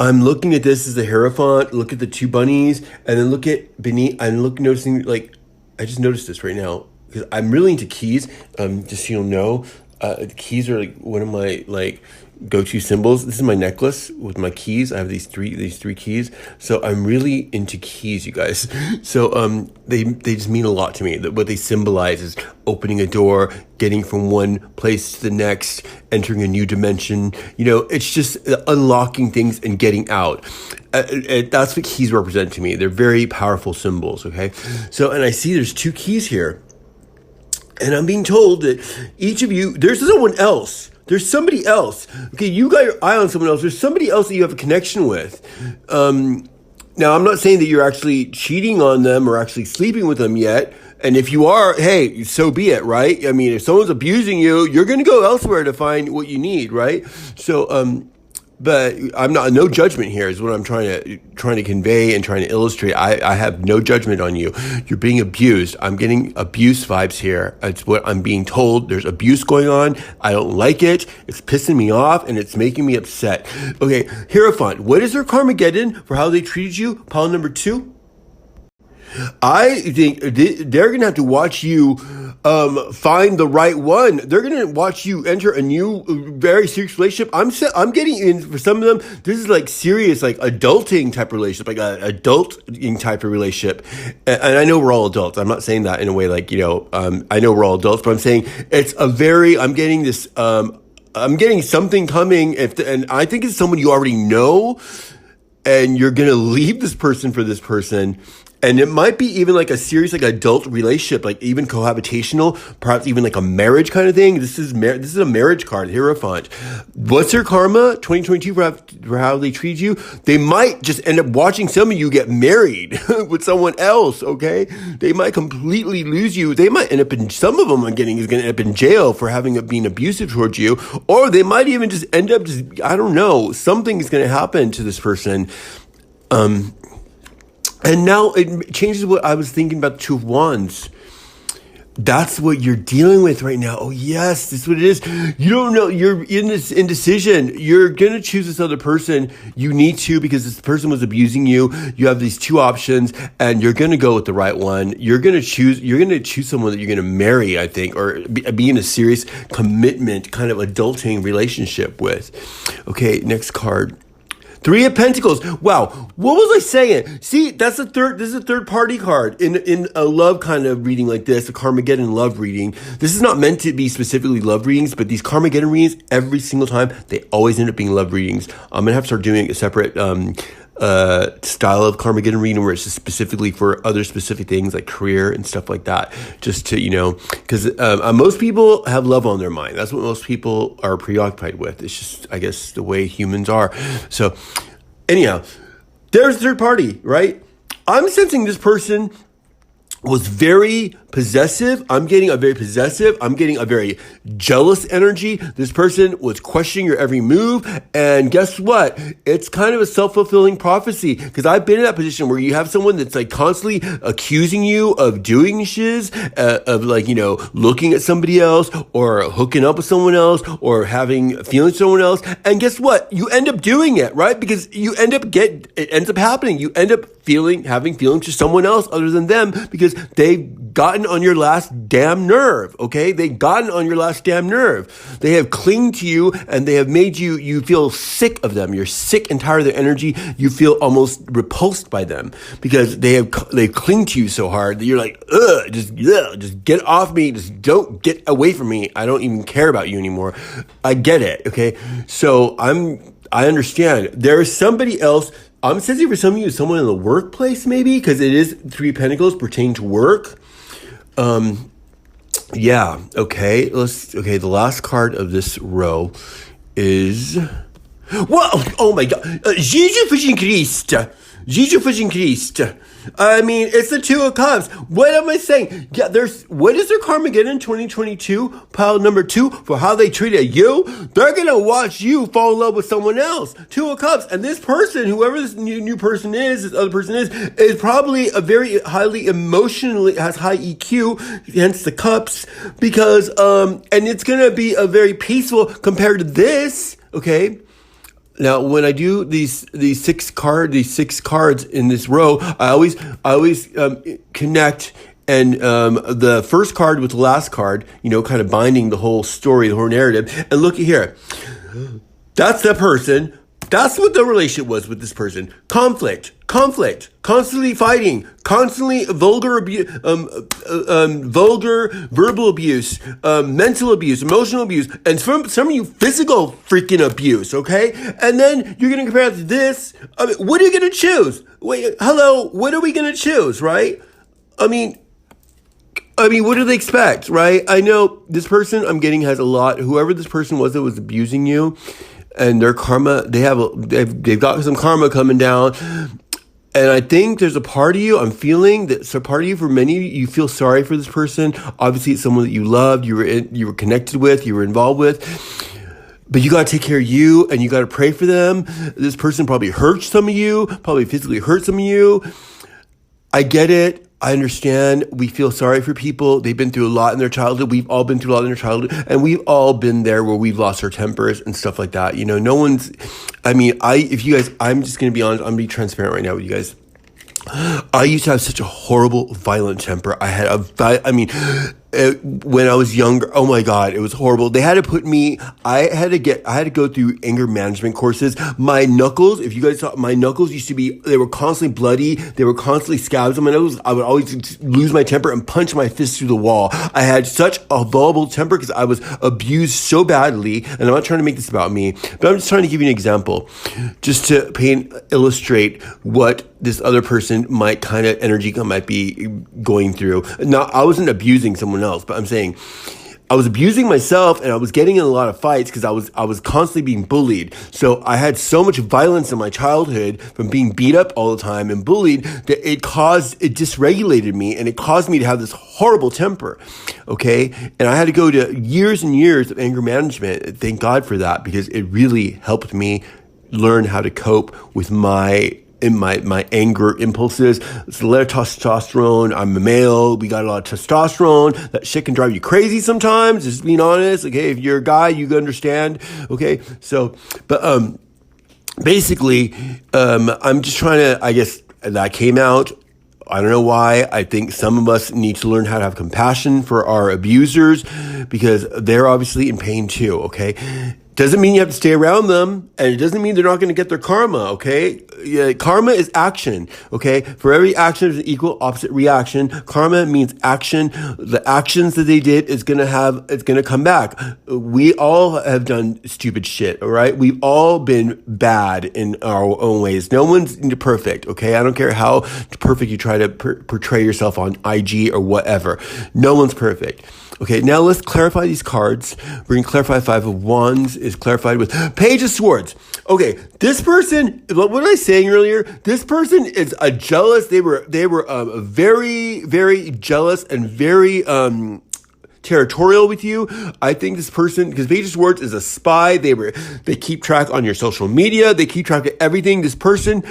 I'm looking at this as the Hierophant, look at the two bunnies, and then look at beneath, noticing, like, I just noticed this right now, because I'm really into keys, just so you'll know, keys are, like, one of my, like, go-to symbols. This is my necklace with my keys. I have these three keys. So I'm really into keys, you guys. So they just mean a lot to me. What they symbolize is opening a door, getting from one place to the next, entering a new dimension. You know, it's just unlocking things and getting out. That's what keys represent to me. They're very powerful symbols, okay? So, and I see there's two keys here. And I'm being told that each of you, there's someone else. There's somebody else. Okay, you got your eye on someone else. There's somebody else that you have a connection with. Now, I'm not saying that you're actually cheating on them or actually sleeping with them yet. And if you are, hey, so be it, right? I mean, if someone's abusing you, you're going to go elsewhere to find what you need, right? So, but I'm not, no judgment here is what I'm trying to convey and trying to illustrate. I have no judgment on you. You're being abused. I'm getting abuse vibes here. It's what I'm being told. There's abuse going on. I don't like it. It's pissing me off and it's making me upset. Okay, Hierophant, what is their Karmageddon for how they treated you? Pile number 2. I think they're going to have to watch you find the right one. They're going to watch you enter a new, very serious relationship. I'm getting in, for some of them, this is like serious, like adulting type relationship, like an adulting type of relationship. And I know we're all adults. I'm not saying that in a way like, I know we're all adults, but I'm saying it's I'm getting this, I'm getting something coming, and I think it's someone you already know, and you're going to leave this person for this person. And it might be even like a serious, like adult relationship, like even cohabitational, perhaps even like a marriage kind of thing. This is a marriage card, Hierophant. What's their karma? 2022 for how they treat you. They might just end up watching some of you get married with someone else. Okay, they might completely lose you. They might end up in, some of them is going to end up in jail for being abusive towards you, or they might even just end up I don't know. Something is going to happen to this person. And now it changes what I was thinking about the Two of Wands. That's what you're dealing with right now. Oh, yes, this is what it is. You don't know. You're in this indecision. You're going to choose this other person. You need to, because this person was abusing you. You have these two options, and you're going to go with the right one. You're going to choose someone that you're going to marry, I think, or be in a serious commitment, kind of adulting relationship with. Okay, next card. 3 of Pentacles. Wow. What was I saying? See, this is a third party card in a love kind of reading like this, a Karmageddon love reading. This is not meant to be specifically love readings, but these Karmageddon readings, every single time, they always end up being love readings. I'm going to have to start doing a separate, style of Karmageddon reading where it's just specifically for other specific things like career and stuff like that. Just to, because most people have love on their mind. That's what most people are preoccupied with. It's just, I guess, the way humans are. So anyhow, there's third party, right? I'm sensing this person was very possessive. I'm getting a very possessive. I'm getting a very jealous energy. This person was questioning your every move. And guess what? It's kind of a self-fulfilling prophecy, because I've been in that position where you have someone that's like constantly accusing you of doing shiz, of like, looking at somebody else or hooking up with someone else or having feelings for someone else. And guess what? You end up doing it, right? Because it ends up happening. You end up having feelings for someone else other than them, because they've gotten on your last damn nerve, okay? They've gotten on your last damn nerve. They have clinged to you, and they have made you feel sick of them. You're sick and tired of their energy. You feel almost repulsed by them, because they cling to you so hard that you're like, just get off me. Just don't get away from me. I don't even care about you anymore. I get it, okay? So I understand. There is somebody else. I'm sensing for some of you, someone in the workplace, maybe, because it is 3 of Pentacles pertaining to work. Yeah. Okay. The last card of this row is, well, oh my God. Jesus fucking Christ. Jesus fucking Christ. I mean, it's the 2 of Cups. What am I saying? Yeah, what is their Karmageddon 2022? Pile number 2 for how they treated you. They're going to watch you fall in love with someone else. 2 of Cups. And this person, whoever this new person is, this other person is probably a very highly emotionally, has high EQ, hence the Cups, because, and it's going to be a very peaceful compared to this, okay? Now, when I do these six cards in this row, I always connect and the first card with the last card, kind of binding the whole story, the whole narrative. And look at here, that's the person. That's what the relationship was with this person. Conflict, constantly fighting, constantly vulgar verbal abuse, mental abuse, emotional abuse, and some of you physical freaking abuse, okay? And then you're going to compare it to this. What are you going to choose? Wait, hello, what are we going to choose, right? I mean, what do they expect, right? I know this person I'm getting has a lot, whoever this person was that was abusing you, and their karma, they've got some karma coming down. And I think there's a part of you, I'm feeling that it's a part of you, for many of you feel sorry for this person. Obviously, it's someone that you loved, you were connected with, you were involved with. But you got to take care of you, and you got to pray for them. This person probably hurt some of you, probably physically hurt some of you. I get it. I understand. We feel sorry for people. They've been through a lot in their childhood. We've all been through a lot in their childhood. And we've all been there where we've lost our tempers and stuff like that. No one's, I'm just going to be honest. I'm going to be transparent right now with you guys. I used to have such a horrible, violent temper. When I was younger, oh my God, it was horrible. They had to put me, I had to go through anger management courses. My knuckles, if you guys saw, my knuckles used to be, they were constantly bloody. They were constantly scabs on my knuckles. I would always lose my temper and punch my fist through the wall. I had such a vulnerable temper because I was abused so badly. And I'm not trying to make this about me, but I'm just trying to give you an example just to illustrate what this other person might kind of energy might be going through. Now, I wasn't abusing someone else, but I'm saying I was abusing myself, and I was getting in a lot of fights because I was constantly being bullied. So I had so much violence in my childhood from being beat up all the time and bullied that it dysregulated me, and it caused me to have this horrible temper. Okay. And I had to go to years and years of anger management. Thank God for that, because it really helped me learn how to cope with my anger impulses. It's a lot of testosterone. I'm a male. We got a lot of testosterone. That shit can drive you crazy sometimes. Just being honest. Okay. If you're a guy, you understand. Okay. So, but, basically, I'm just trying to, I guess that came out. I don't know why. I think some of us need to learn how to have compassion for our abusers, because they're obviously in pain too. Okay. Doesn't mean you have to stay around them, and it doesn't mean they're not going to get their karma, okay? Yeah, karma is action, okay? For every action, there's an equal opposite reaction. Karma means action. The actions that they did it's going to come back. We all have done stupid shit, all right? We've all been bad in our own ways. No one's perfect, okay? I don't care how perfect you try to portray yourself on IG or whatever. No one's perfect. Okay, now let's clarify these cards. We're going to clarify Five of Wands is clarified with Page of Swords. Okay, this person, what was I saying earlier? This person is a jealous. They were very, very jealous and very territorial with you. I think this person, because Page of Swords is a spy. They keep track on your social media. They keep track of everything. This person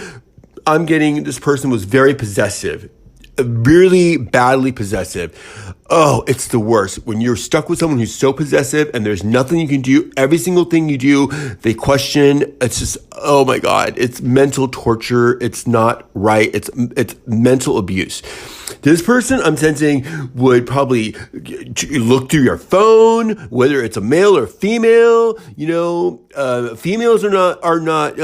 was very possessive. Really badly possessive. Oh, it's the worst. When you're stuck with someone who's so possessive and there's nothing you can do, every single thing you do, they question. It's just, oh my God, it's mental torture. It's not right. It's mental abuse. This person, I'm sensing, would probably look through your phone, whether it's a male or female. Females are not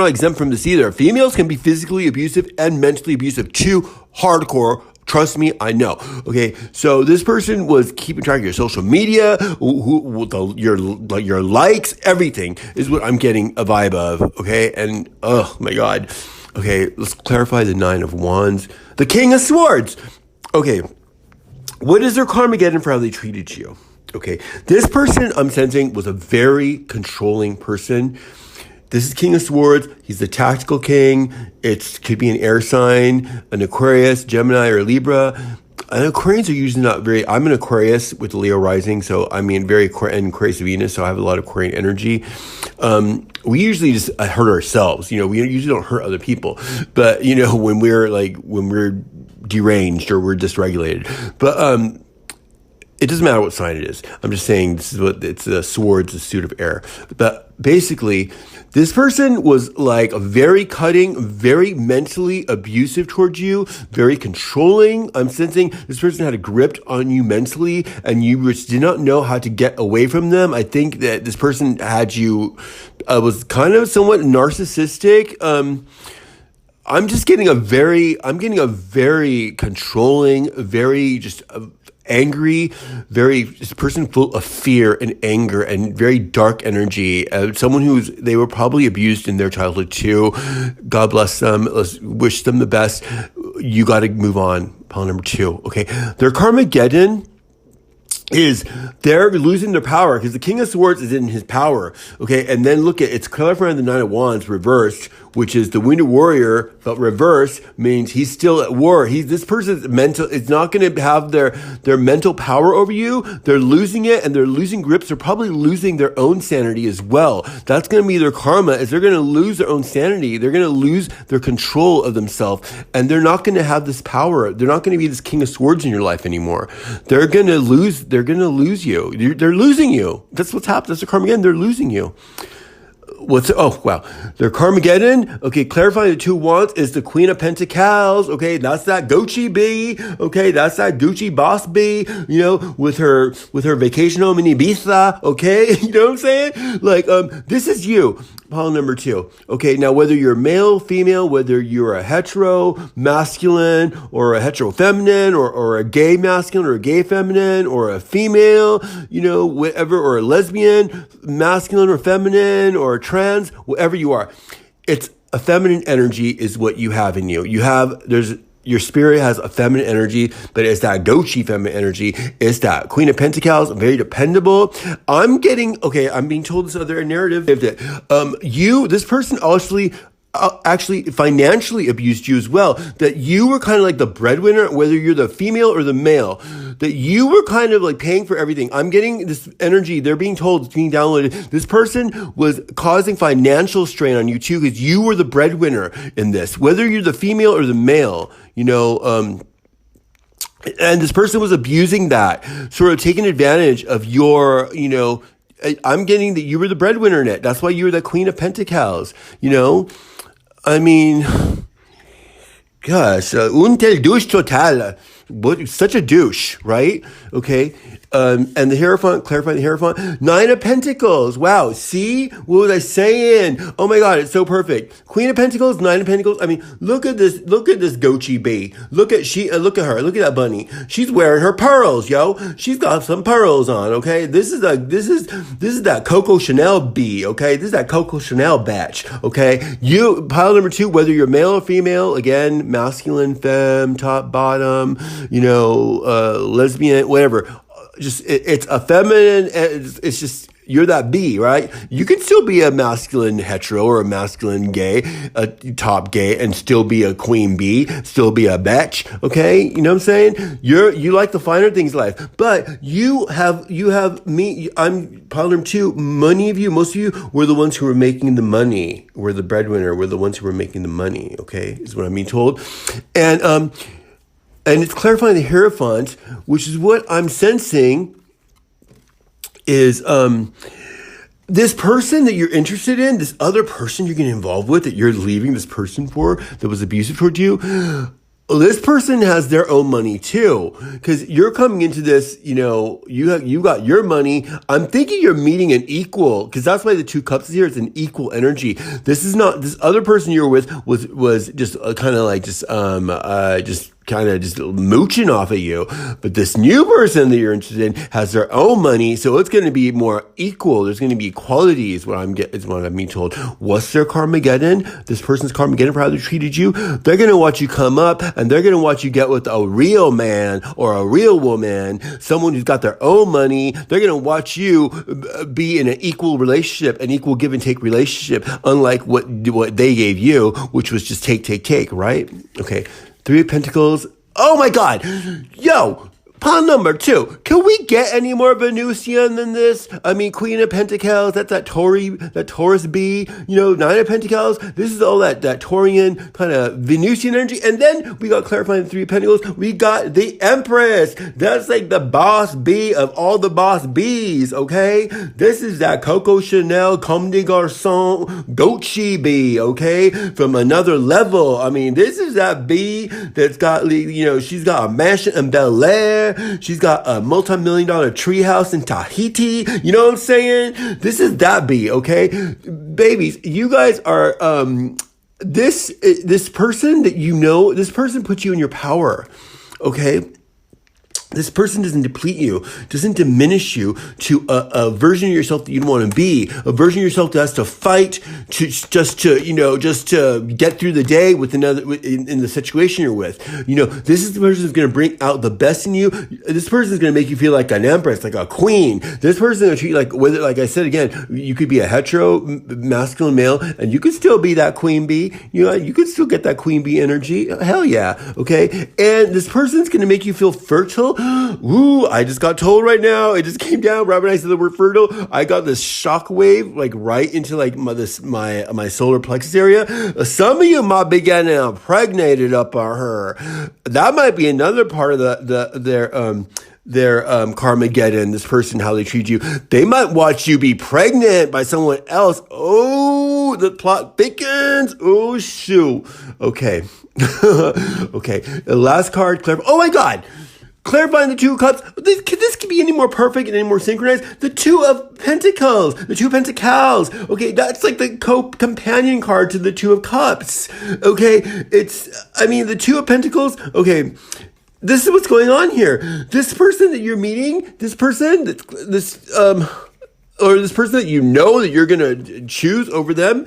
exempt from this either. Females can be physically abusive and mentally abusive too. Hardcore. Trust me, I know. Okay, so this person was keeping track of your social media, your likes, everything is what I'm getting a vibe of. Okay, and oh my God. Okay, let's clarify the Nine of Wands, the King of Swords. Okay, what is their Karmageddon for how they treated you? Okay, this person I'm sensing was a very controlling person. This is King of Swords. He's the tactical king. It could be an air sign, an Aquarius, Gemini, or Libra. And Aquarians are usually not very, I'm an Aquarius with Leo rising. So, very Aquarius Venus. So I have a lot of Aquarian energy. We usually just hurt ourselves. We usually don't hurt other people. But, when we're deranged or we're dysregulated. But, it doesn't matter what sign it is. I'm just saying this is what it's a swords, a suit of air. But basically, this person was like very cutting, very mentally abusive towards you, very controlling. I'm sensing this person had a grip on you mentally and you just did not know how to get away from them. I think that this person had you, was kind of somewhat narcissistic. I'm getting a very controlling, very just angry, this person full of fear and anger and very dark energy. Someone they were probably abused in their childhood too. God bless them. Let's wish them the best. You got to move on. Pile number 2. Okay. Their Karmageddon is they're losing their power because the King of Swords is in his power. Okay. And then look at, it's clarifying the Nine of Wands reversed, which is the Wounded Warrior, but reverse means he's still at war. This person's mental, it's not going to have their mental power over you. They're losing it and they're losing grips. They're probably losing their own sanity as well. That's going to be their karma, is they're going to lose their own sanity. They're going to lose their control of themselves and they're not going to have this power. They're not going to be this King of Swords in your life anymore. They're going to lose you. They're losing you. That's what's happened. That's the karma again. They're losing you. Their Karmageddon, okay, clarifying the 2 wands is the Queen of Pentacles, okay, that's that Gucci bee, okay, that's that Gucci boss bee, with her vacation home in Ibiza, okay, you know what I'm saying? Like, this is you, pile number 2, okay, now whether you're male, female, whether you're a hetero masculine, or a hetero feminine, or a gay masculine, or a gay feminine, or a female, whatever, or a lesbian, masculine or feminine, or trans, whatever you are, it's a feminine energy is what you have in you. Your spirit has a feminine energy, but it's that Gucci feminine energy. It's that Queen of Pentacles, very dependable. I'm being told this other narrative that this person actually financially abused you as well, that you were kind of like the breadwinner, whether you're the female or the male, that you were kind of like paying for everything. I'm getting this energy. They're being told, it's being downloaded. This person was causing financial strain on you too, because you were the breadwinner in this, whether you're the female or the male, and this person was abusing that, sort of taking advantage of your, I'm getting that you were the breadwinner in it. That's why you were the Queen of Pentacles, I mean, gosh, un douche total. Such a douche, right? Okay. And the Hierophant, clarifying the Hierophant, 9 of Pentacles. Wow. See? What was I saying? Oh my God. It's so perfect. Queen of Pentacles, 9 of Pentacles. I mean, look at this Gucci bee. Look at her. Look at that bunny. She's wearing her pearls, yo. She's got some pearls on. Okay. This is that Coco Chanel bee. Okay. This is that Coco Chanel batch. Okay. Pile number 2, whether you're male or female, again, masculine, femme, top, bottom, lesbian, whatever. It's a feminine, it's just, you're that bee, right? You can still be a masculine hetero or a masculine gay, a top gay, and still be a queen bee, still be a betch, okay? You know what I'm saying? You like the finer things in life, but you have me, I'm pile number 2, most of you were the ones who were making the money, were the breadwinner, were the ones who were making the money, okay? Is what I'm being told. And it's clarifying the Hierophant, which is what I'm sensing is this person that you're interested in, this other person you're getting involved with, that you're leaving this person for, that was abusive toward you. This person has their own money too, because you're coming into this, you got your money. I'm thinking you're meeting an equal, because that's why the 2 cups is here. It's an equal energy. This is not, this other person you were with was just kind of like just mooching off of you. But this new person that you're interested in has their own money, so it's going to be more equal. There's going to be equality is what I'm being told. What's their Karmageddon? This person's Karmageddon for how they treated you. They're going to watch you come up, and they're going to watch you get with a real man or a real woman, someone who's got their own money. They're going to watch you be in an equal relationship, an equal give and take relationship, unlike what they gave you, which was just take, right? Okay. 3 of Pentacles. Oh my God. Yo, Pile number 2. Can we get any more Venusian than this? I mean, Queen of Pentacles, that's that Taurus bee, 9 of Pentacles. This is all that Taurian kind of Venusian energy. And then we got clarifying the 3 of Pentacles. We got the Empress. That's like the boss bee of all the boss bees, okay? This is that Coco Chanel, Comme des Garçons, Gucci bee, okay? From another level. I mean, this is that bee that's got, she's got a mansion in Bel Air. She's got a multi-million-dollar treehouse in Tahiti. You know what I'm saying? This is that bee, okay? Babies, you guys are, this person that this person puts you in your power, okay? This person doesn't deplete you, doesn't diminish you to a version of yourself that you don't want to be, a version of yourself that has to fight just to get through the day with in the situation you're with. This is the person who's going to bring out the best in you. This person is going to make you feel like an empress, like a queen. This person is going to treat you like I said again, you could be a hetero masculine male and you could still be that queen bee. You could still get that queen bee energy. Hell yeah. Okay. And this person's going to make you feel fertile. Ooh, I just got told right now. It just came down right when I said the word fertile. I got this shock wave right into my solar plexus area. Some of you might be getting impregnated up on her. That might be another part of their Karmageddon. This person, how they treat you. They might watch you be pregnant by someone else. Oh, the plot thickens. Oh shoot. Okay. Okay. The last card. Oh my God. Clarifying the 2 of Cups. This could be any more perfect and any more synchronized. The 2 of Pentacles. The 2 of Pentacles. Okay, that's like the companion card to the 2 of Cups. Okay, the 2 of Pentacles. Okay, this is what's going on here. This person that you're meeting, this person that you're gonna choose over them.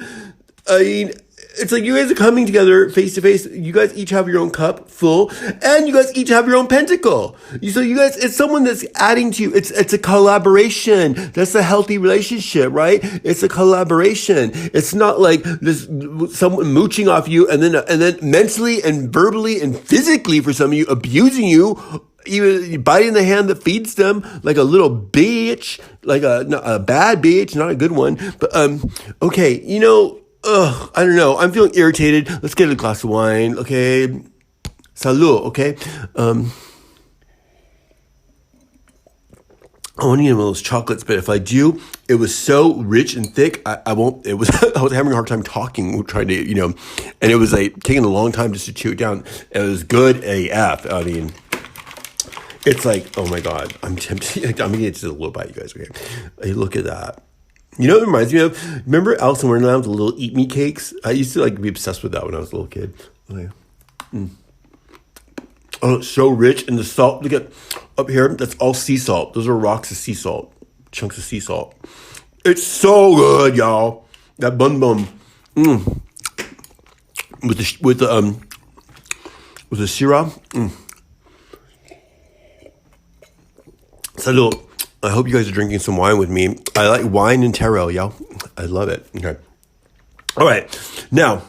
It's like you guys are coming together face to face. You guys each have your own cup full, and you guys each have your own pentacle. So you guys, it's someone that's adding to you. It's a collaboration. That's a healthy relationship, right? It's a collaboration. It's not like this someone mooching off you and then mentally and verbally and physically for some of you abusing you. Even biting the hand that feeds them like a little bitch, like a bad bitch, not a good one. But okay, I don't know. I'm feeling irritated. Let's get a glass of wine, okay? Salud, okay? I want to eat one of those chocolates, but if I do, it was so rich and thick, I won't. I was having a hard time talking, trying to, and it was like taking a long time just to chew it down. It was good AF. I mean, it's like, oh my God, I'm tempted. I'm gonna get just a little bite, you guys. Okay, hey, look at that. It reminds me of, remember Alice in Wonderland, the little eat me cakes? I used to be obsessed with that when I was a little kid. Okay. Oh, it's so rich. And the salt, look at up here, that's all sea salt. Those are rocks of sea salt, chunks of sea salt. It's so good, y'all. That bun. With the syrup. Salud. I hope you guys are drinking some wine with me. I like wine and tarot, y'all. I love it. Okay. All right. Now,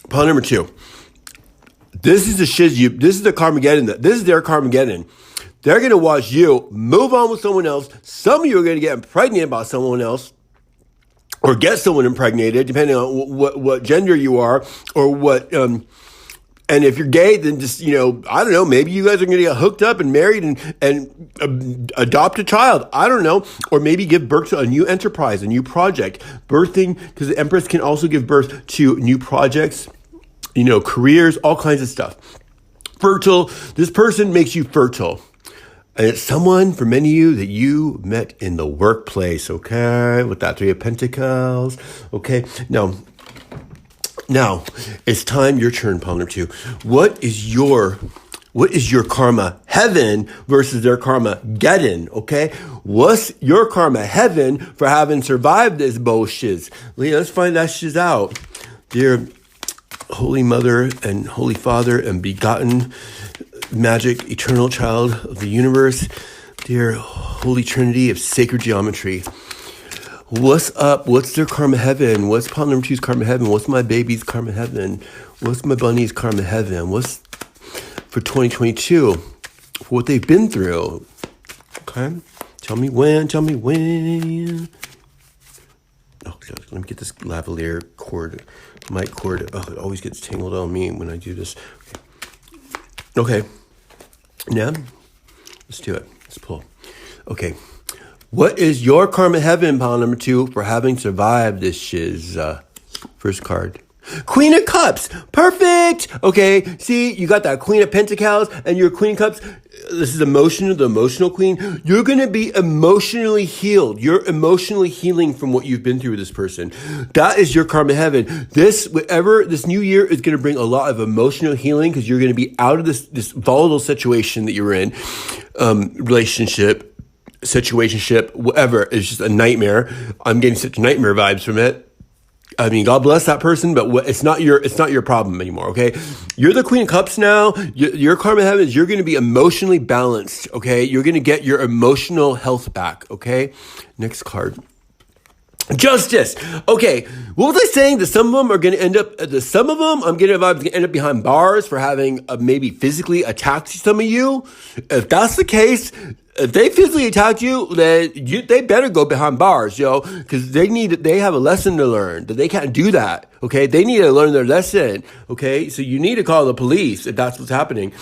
pile number 2. This is the shiz. This is the Karmageddon. This is their Karmageddon. They're going to watch you move on with someone else. Some of you are going to get impregnated by someone else or get someone impregnated, depending on what gender you are or what... And if you're gay, then just, I don't know, maybe you guys are going to get hooked up and married and adopt a child. I don't know. Or maybe give birth to a new enterprise, a new project. Birthing, because the Empress can also give birth to new projects, careers, all kinds of stuff. Fertile. This person makes you fertile. And it's someone, for many of you, that you met in the workplace, okay? With that 3 of Pentacles, okay? Now, it's time, your turn, pile number 2. What is your karma heaven versus their Karmageddon, okay? What's your karma heaven for having survived this bullshit? Let's find that shit out. Dear Holy Mother and Holy Father and begotten magic eternal child of the universe, dear Holy Trinity of sacred geometry, what's up? What's their karma heaven? What's pile number 2's karma heaven? What's my baby's karma heaven? What's my bunny's karma heaven? What's for 2022? for what they've been through. Okay? Tell me when. Oh, let me get this lavalier cord, mic cord. Oh, it always gets tangled on me when I do this. Okay. Now, let's do it. Let's pull. Okay. What is your karma heaven, pile number 2, for having survived this shiz? First card. Queen of Cups. Perfect. Okay. See, you got that Queen of Pentacles and your Queen of Cups. This is emotional, the emotional queen. You're going to be emotionally healed. You're emotionally healing from what you've been through with this person. That is your karma heaven. This new year is going to bring a lot of emotional healing because you're going to be out of this volatile situation that you're in, relationship, situationship, whatever. It's just a nightmare. I'm getting such nightmare vibes from it. I mean, God bless that person, but it's not your problem anymore, okay? You're the Queen of Cups now. Your karma heaven is you're going to be emotionally balanced, okay? You're going to get your emotional health back, okay? Next card. Justice. Okay, what was I saying? That some of them are going to end up, I'm getting vibes going to end up behind bars for having maybe physically attacked some of you. If that's the case, if they physically attacked you, then they better go behind bars, because they have a lesson to learn, that they can't do that, okay? They need to learn their lesson, okay? So you need to call the police if that's what's happening.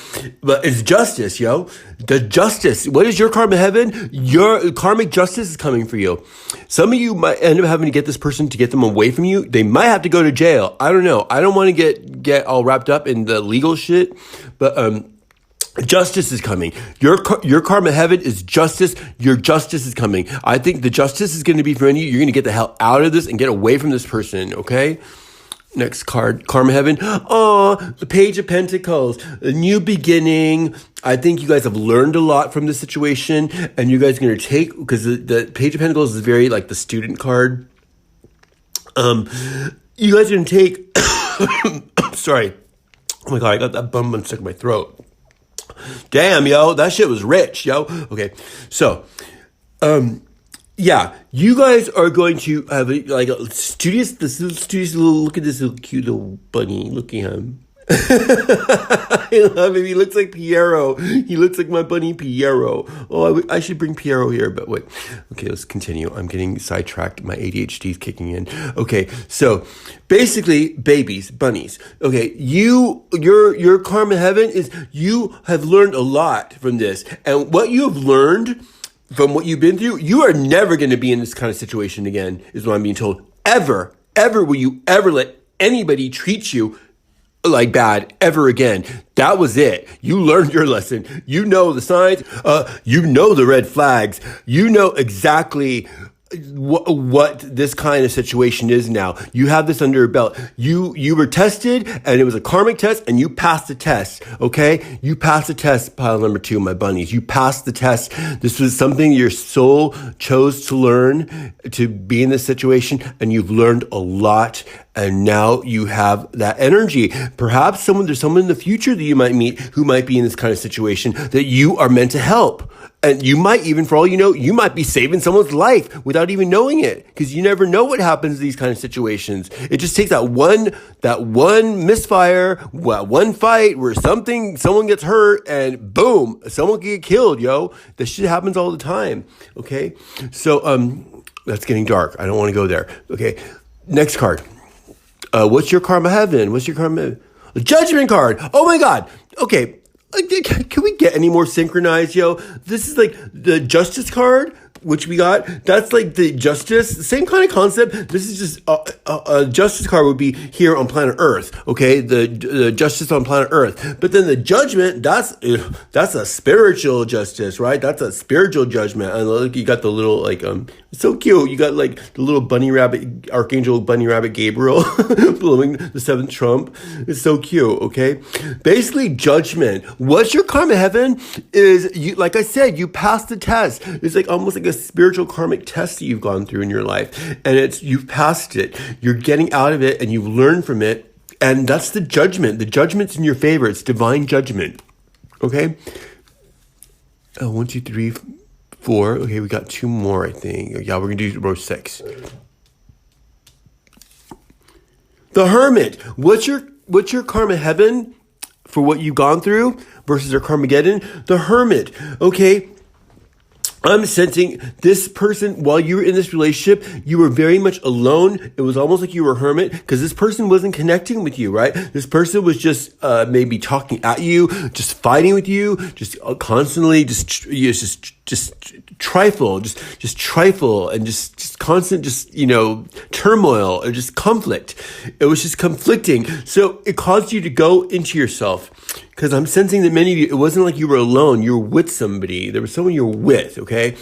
But it's justice, the justice. What is your karma heaven? Your karmic justice is coming for you. Some of you might end up having to get this person to get them away from you. They might have to go to jail. I don't know. I don't want to get all wrapped up in the legal shit, but justice is coming. Your karma heaven is justice. Your justice is coming. I think the justice is going to be for you. You're going to get the hell out of this and get away from this person, okay? Next card, karma heaven. The Page of Pentacles, a new beginning. I think you guys have learned a lot from this situation, and you guys are going to take, because the Page of Pentacles is very like the student card. You guys are going to take, sorry. Oh my God, I got that bum stuck in my throat. Damn, that shit was rich, Okay, so, yeah, you guys are going to have a studious little, look at this little cute little bunny. Look at him. I love him. He looks like Piero. He looks like my bunny Piero. Oh, I should bring Piero here, but wait. Okay, let's continue. I'm getting sidetracked. My ADHD is kicking in. Okay, so basically, babies, bunnies. Okay, your karma heaven is you have learned a lot from this, and what you have learned from what you've been through, you are never going to be in this kind of situation again, is what I'm being told. Ever will you ever let anybody treat you like bad ever again. That was it. You learned your lesson. You know the signs. You know the red flags. You know exactly what this kind of situation is now. You have this under your belt. You were tested, and it was a karmic test, and you passed the test, okay? You passed the test, pile number 2, my bunnies. You passed the test. This was something your soul chose to learn, to be in this situation, and you've learned a lot, and now you have that energy. Perhaps there's someone in the future that you might meet who might be in this kind of situation that you are meant to help. And you might even, for all you know, you might be saving someone's life without even knowing it, because you never know what happens in these kind of situations. It just takes that one misfire, one fight where someone gets hurt, and boom, someone can get killed, This shit happens all the time, okay? So, that's getting dark. I don't want to go there, okay? Next card. What's your karma heaven? What's your karma? A judgment card. Oh my God. Okay. Can we get any more synchronized, This is like the justice card, which we got. That's like the justice, same kind of concept. This is just a justice card would be here on planet Earth, okay? The justice on planet Earth. But then the judgment, that's a spiritual justice, right? That's a spiritual judgment. And look, you got the little it's so cute. You got like the little bunny rabbit, Archangel bunny rabbit Gabriel blowing the 7th trump. It's so cute, okay? Basically, judgment. What's your karma heaven is, you, like I said, you passed the test. It's like almost like a spiritual karmic test that you've gone through in your life. And you've passed it. You're getting out of it, and you've learned from it. And that's the judgment. The judgment's in your favor. It's divine judgment. Okay? 1, 2, 3, 4. Okay, we got 2 more, I think. Yeah, we're going to do row 6. The Hermit. What's your karma heaven for what you've gone through versus their Karmageddon, the Hermit, okay? I'm sensing this person, while you were in this relationship, you were very much alone. It was almost like you were a hermit because this person wasn't connecting with you, right? This person was just maybe talking at you, just fighting with you, just constantly, just trifle, just trifle, and just constant, turmoil or just conflict. It was just conflicting. So it caused you to go into yourself. Because I'm sensing that many of you, it wasn't like you were alone. You were with somebody. There was someone you were with, okay?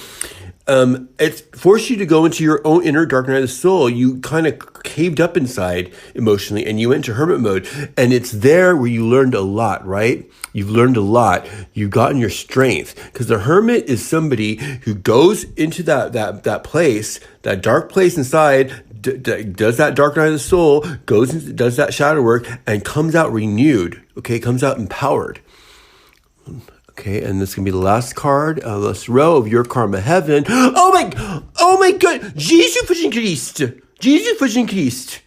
It forced you to go into your own inner dark night of the soul. You kind of caved up inside emotionally and you went into hermit mode. And it's there where you learned a lot, right? You've learned a lot. You've gotten your strength. Because the hermit is somebody who goes into that place, that dark place inside, does that dark night of the soul, goes and does that shadow work, and comes out renewed, okay? Comes out empowered. Okay, and this is going to be the last card, last row of your karma heaven. Oh my God! Jesus fucking Christ! Jesus fucking Christ!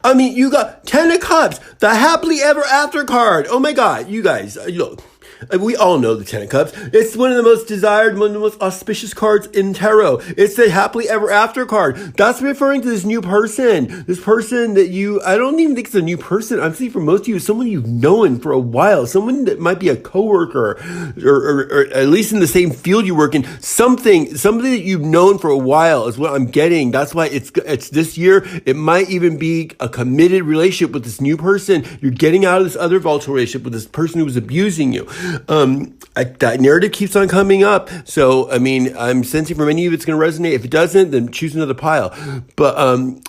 I mean, you got 10 of Cups, the happily ever after card. Oh my God, you guys, look. We all know the Ten of Cups. It's one of the most desired, one of the most auspicious cards in tarot. It's the happily ever after card. That's referring to this new person. This person that I don't even think it's a new person. I'm saying for most of you, someone you've known for a while. Someone that might be a coworker or at least in the same field you work in. Something that you've known for a while is what I'm getting. That's why it's this year. It might even be a committed relationship with this new person. You're getting out of this other volatile relationship with this person who was abusing you. That narrative keeps on coming up. So, I mean, I'm sensing for many of you it's going to resonate. If it doesn't, then choose another pile. But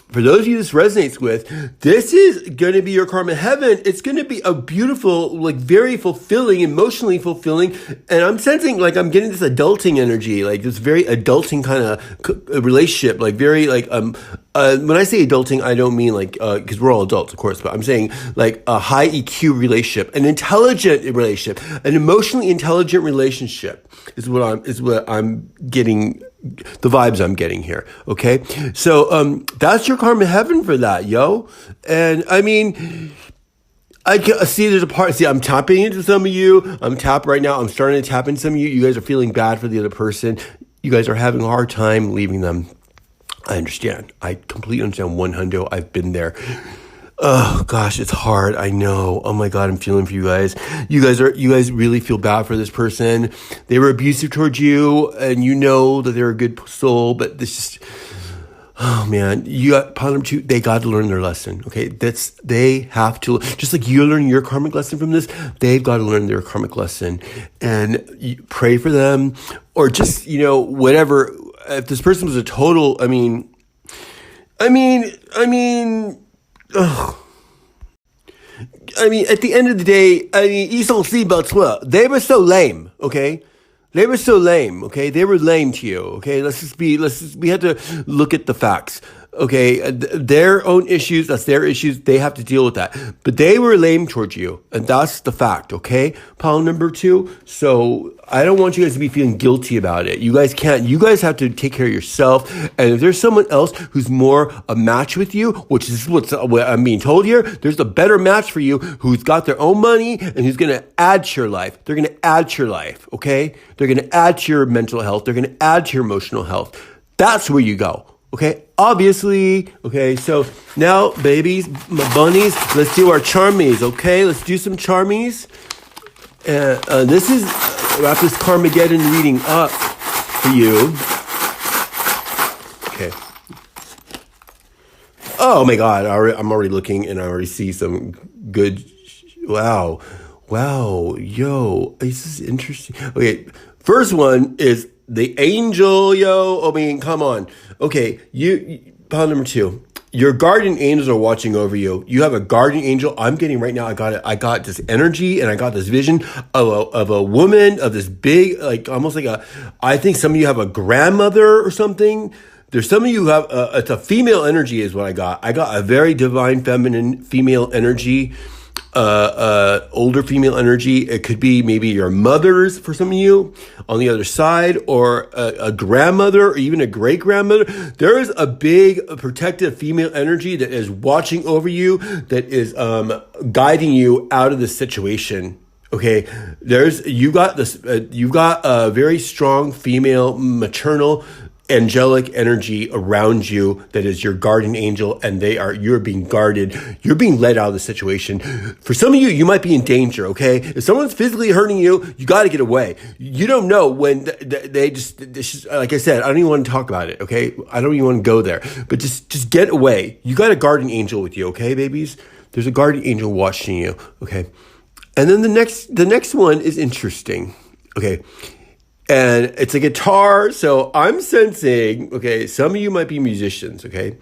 for those of you this resonates with, this is going to be your karma heaven. It's going to be a beautiful, like very fulfilling, emotionally fulfilling. And I'm sensing like I'm getting this adulting energy, like this very adulting kind of relationship, like very like when I say adulting, I don't mean like because we're all adults, of course, but I'm saying like a high EQ relationship, an intelligent relationship, an emotionally intelligent relationship is what I'm getting, the vibes I'm getting here. Okay, so that's your karma heaven for that, yo. And I mean, I can see there's a part. See, I'm tapping into some of you. I'm tapped right now. I'm starting to tap into some of you. You guys are feeling bad for the other person. You guys are having a hard time leaving them. I understand. I completely understand. 100. I've been there. Oh gosh, it's hard. I know. Oh my God, I'm feeling for you guys. You guys really feel bad for this person. They were abusive towards you, and you know that they're a good soul, but this just, oh man, you got pile number 2. They got to learn their lesson. Okay, they have to, just like you're learning your karmic lesson from this, they've got to learn their karmic lesson, and you pray for them, or just whatever. If this person was a total, I mean, ugh. I mean, at the end of the day, ils sont si bêtes. They were so lame, okay? They were so lame, okay? They were lame to you, okay? We had to look at the facts, okay? Their own issues, that's their issues. They have to deal with that. But they were lame towards you, and that's the fact, okay? Pile number 2. So I don't want you guys to be feeling guilty about it. You guys can't. You guys have to take care of yourself. And if there's someone else who's more a match with you, which is what I'm being told here, there's a better match for you who's got their own money and who's going to add to your life. They're going to add to your life, okay? They're going to add to your mental health. They're going to add to your emotional health. That's where you go, okay? Obviously, okay? So now, babies, my bunnies, let's do our charmies, okay? Let's do some charmies. This is, wrap this Karmageddon reading up for you. Okay. Oh my God, I'm already looking and I already see some good, wow, yo, this is interesting. Okay, first one is the angel, yo. I mean, come on. Okay, pile number 2. Your guardian angels are watching over you. You have a guardian angel. I'm getting right now. I got this energy and I got this vision of a woman, of this big, like almost like I think some of you have a grandmother or something. There's some of you who have, it's a female energy is what I got. I got a very divine feminine female energy. older female energy. It could be maybe your mother's for some of you on the other side, or a grandmother, or even a great grandmother. There is a big protective female energy that is watching over you, that is guiding you out of this situation. Okay, you got a very strong female maternal angelic energy around you that is your guardian angel, and you're being guarded. You're being led out of the situation. For some of you, you might be in danger, okay? If someone's physically hurting you, you got to get away. You don't know when they just, like I said, I don't even want to talk about it, okay? I don't even want to go there, but just get away. You got a guardian angel with you, okay, babies? There's a guardian angel watching you, okay? And then the next one is interesting, okay? And it's a guitar, so I'm sensing, okay, some of you might be musicians, okay?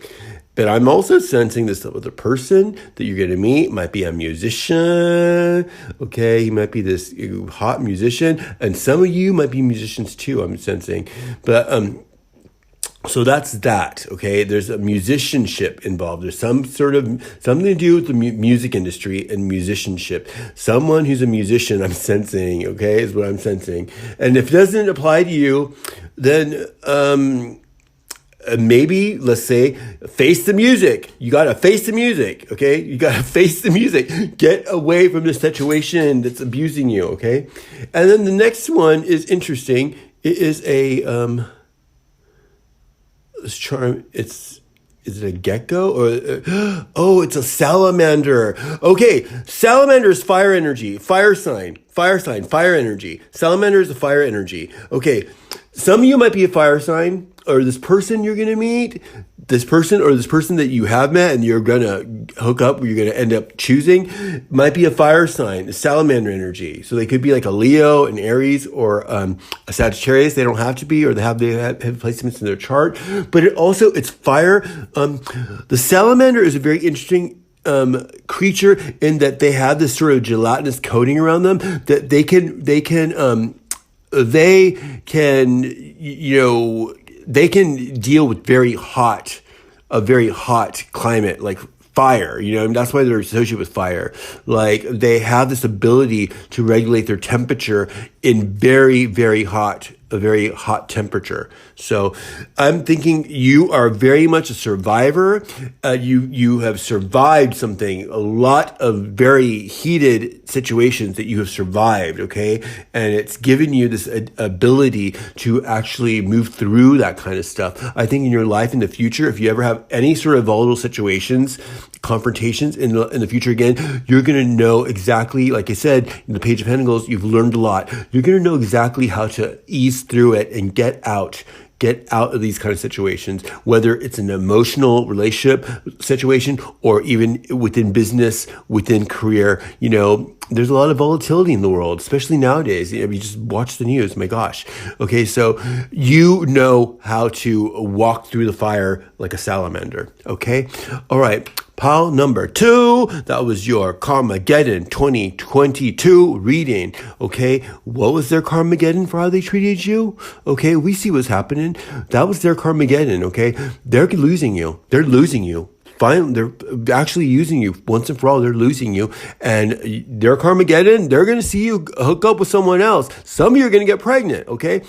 But I'm also sensing this other person that you're going to meet might be a musician, okay? He might be this hot musician, and some of you might be musicians too, I'm sensing. But so that's that, okay? There's a musicianship involved. There's something to do with the music industry and musicianship. Someone who's a musician, I'm sensing, okay, is what I'm sensing. And if it doesn't apply to you, then maybe, let's say, face the music. You got to face the music, okay? You got to face the music. Get away from the situation that's abusing you, okay? And then the next one is interesting. It is a... This charm, is it a gecko or it's a salamander? Okay, salamander is fire energy, fire sign, fire energy. Salamander is a fire energy. Okay, some of you might be a fire sign, or this person you're gonna meet, this person that you have met and you're gonna hook up, or you're gonna end up choosing, might be a fire sign, a salamander energy. So they could be like a Leo, an Aries, or a Sagittarius. They don't have to be, or they have placements in their chart. But it's fire. The salamander is a very interesting creature in that they have this sort of gelatinous coating around them that they can deal with a very hot climate, like fire, and that's why they're associated with fire. Like, they have this ability to regulate their temperature in very, very a very hot temperature. So I'm thinking you are very much a survivor. You have survived something, a lot of very heated situations that you have survived, okay? And it's given you this ability to actually move through that kind of stuff. I think in your life in the future, if you ever have any sort of volatile situations, confrontations in the future again, you're going to know exactly, like I said, in the Page of Pentacles, you've learned a lot. You're going to know exactly how to ease through it and get out of these kind of situations, whether it's an emotional relationship situation or even within business, within career. There's a lot of volatility in the world, especially nowadays. You just watch the news. My gosh. Okay, so you know how to walk through the fire like a salamander. Okay, all right. Pile number 2, that was your Karmageddon 2022 reading, okay? What was their Karmageddon for how they treated you? Okay, we see what's happening. That was their Karmageddon, okay? They're losing you. They're losing you. Finally, they're actually using you once and for all. They're losing you. And their Karmageddon, they're going to see you hook up with someone else. Some of you are going to get pregnant, okay?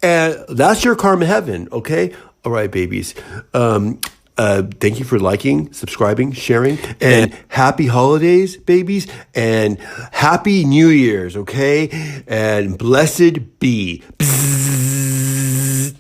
And that's your karma heaven, okay? All right, babies. Thank you for liking, subscribing, sharing, and happy holidays, babies, and happy New Year's, okay? And blessed be. Bzzz.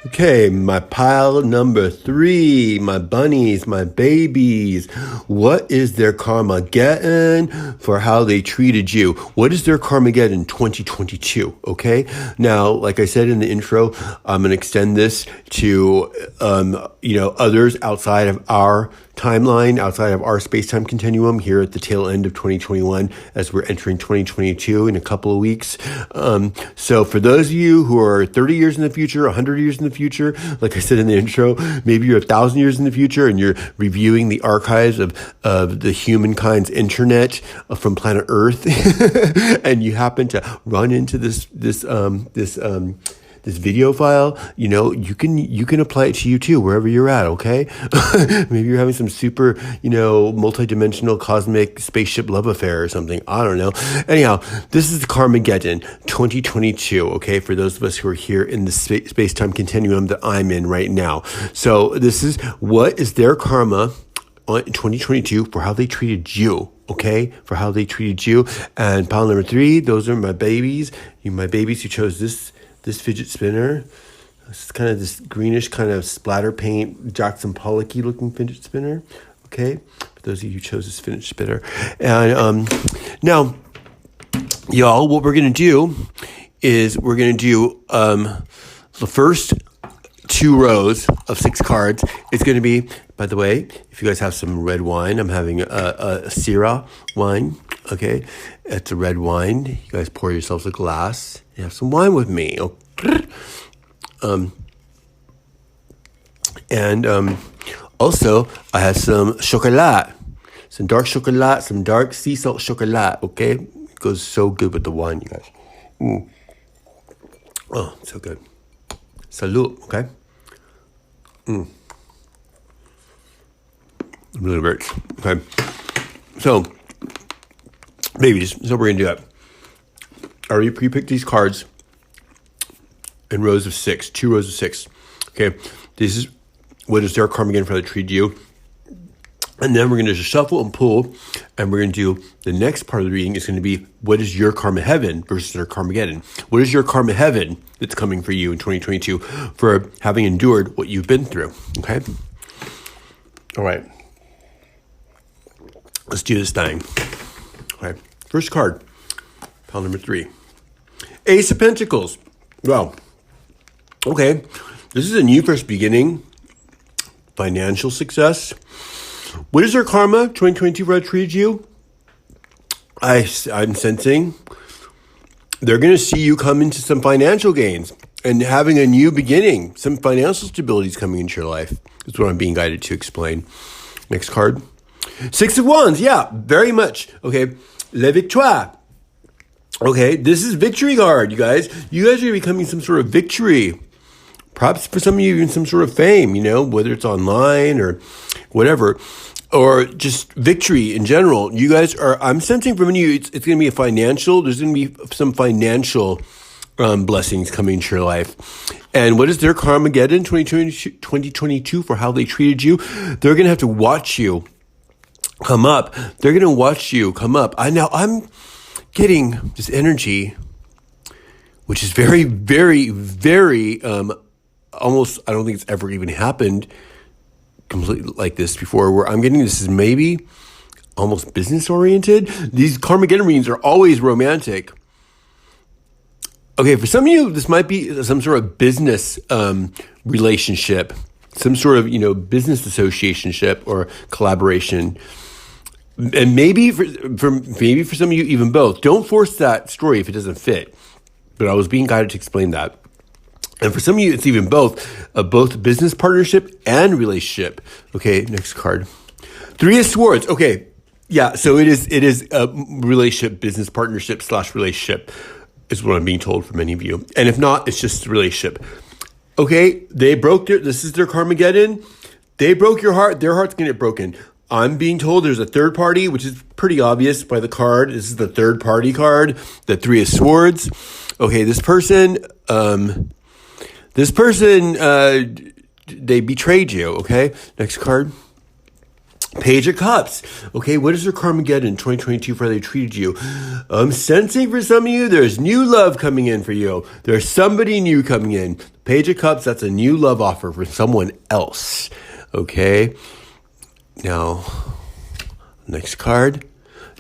Okay, my pile number 3, my bunnies, my babies. What is their Karmageddon for how they treated you? What is their Karmageddon 2022? Okay, now, like I said in the intro, I'm going to extend this to, others outside of our timeline outside of our space-time continuum here at the tail end of 2021 as we're entering 2022 in a couple of weeks. So for those of you who are 30 years in the future, 100 years in the future, like I said in the intro, maybe you're 1,000 years in the future and you're reviewing the archives of the humankind's internet from planet Earth, and you happen to run into this video file, you can apply it to you too, wherever you're at, okay? Maybe you're having some super, multidimensional cosmic spaceship love affair or something. I don't know. Anyhow, this is Karmageddon 2022, okay? For those of us who are here in the space-time continuum that I'm in right now. So this is what is their karma in 2022 for how they treated you, okay? For how they treated you. And pile number 3, those are my babies. My babies who chose this fidget spinner. It's kind of this greenish kind of splatter paint, Jackson Pollocky looking fidget spinner. Okay, for those of you who chose this fidget spinner. And now, y'all, what we're gonna do is we're gonna do the first 2 rows of 6 cards. It's gonna be, by the way, if you guys have some red wine, I'm having a Syrah wine. Okay, it's a red wine. You guys pour yourselves a glass. You have some wine with me. Also, I have some chocolate, some dark chocolate, some dark sea salt chocolate. Okay, it goes so good with the wine, you guys. Oh, so good. Salud. Okay. Really works. Okay. So, babies. So we're gonna do that. I already pre-picked these cards in rows of 6, 2 rows of 6. Okay, this is what is their Karmageddon for how they treat you. And then we're going to just shuffle and pull, and we're going to do the next part of the reading is going to be what is your karma heaven versus their Karmageddon. What is your karma heaven that's coming for you in 2022 for having endured what you've been through? Okay? All right. Let's do this thing. Okay, first card, pile number 3. Ace of Pentacles. Well, okay, this is a new first beginning, financial success. What is their karma 2022 for how I treated you? I'm sensing they're going to see you come into some financial gains and having a new beginning. Some financial stability is coming into your life. That's what I'm being guided to explain. Next card. 6 of Wands. Yeah, very much. Okay, La Victoire. Okay, this is victory card, you guys. You guys are becoming some sort of victory. Perhaps for some of you, even some sort of fame, whether it's online or whatever, or just victory in general. You guys are, I'm sensing from you, it's going to be there's going to be some financial blessings coming into your life. And what is their Karmageddon 2022 for how they treated you? They're going to have to watch you come up. They're going to watch you come up. I'm getting this energy, which is very, very, very, almost, I don't think it's ever even happened completely like this before, where I'm getting this is maybe almost business oriented. These Karmageddon readings are always romantic. Okay, for some of you, this might be some sort of business relationship, some sort of, business associationship or collaboration. And maybe for some of you, even both. Don't force that story if it doesn't fit. But I was being guided to explain that. And for some of you, it's even both business partnership and relationship. Okay, next card. 3 of Swords. Okay, yeah. So it is a relationship, business partnership / relationship is what I'm being told from many of you. And if not, it's just a relationship. Okay, this is their Karmageddon. They broke your heart. Their heart's gonna get broken. I'm being told there's a third party, which is pretty obvious by the card. This is the third party card, the 3 of Swords. Okay, this person, they betrayed you, okay? Next card. Page of Cups. Okay, what is your Karmageddon 2022 for how they treated you? I'm sensing for some of you, there's new love coming in for you. There's somebody new coming in. Page of Cups, that's a new love offer for someone else, okay? Now, next card.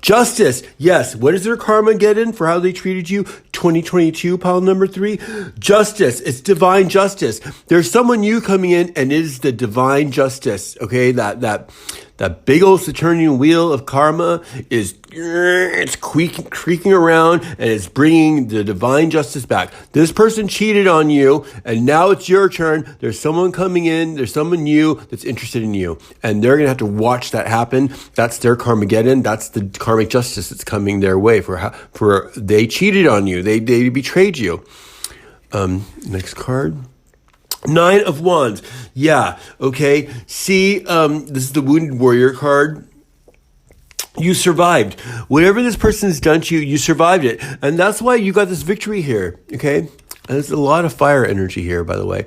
Justice. Yes. What is their Karmageddon for how they treated you? 2022, pile number 3. Justice. It's divine justice. There's someone new coming in, and it is the divine justice. Okay, that That big old Saturnian wheel of karma it's creaking around, and it's bringing the divine justice back. This person cheated on you, and now it's your turn. There's someone coming in. There's someone new that's interested in you, and they're going to have to watch that happen. That's their Karmageddon. That's the karmic justice that's coming their way for they cheated on you. They betrayed you. Next card. 9 of Wands. Yeah. Okay. See, this is the Wounded Warrior card. You survived. Whatever this person's done to you, you survived it. And that's why you got this victory here. Okay. And there's a lot of fire energy here, by the way.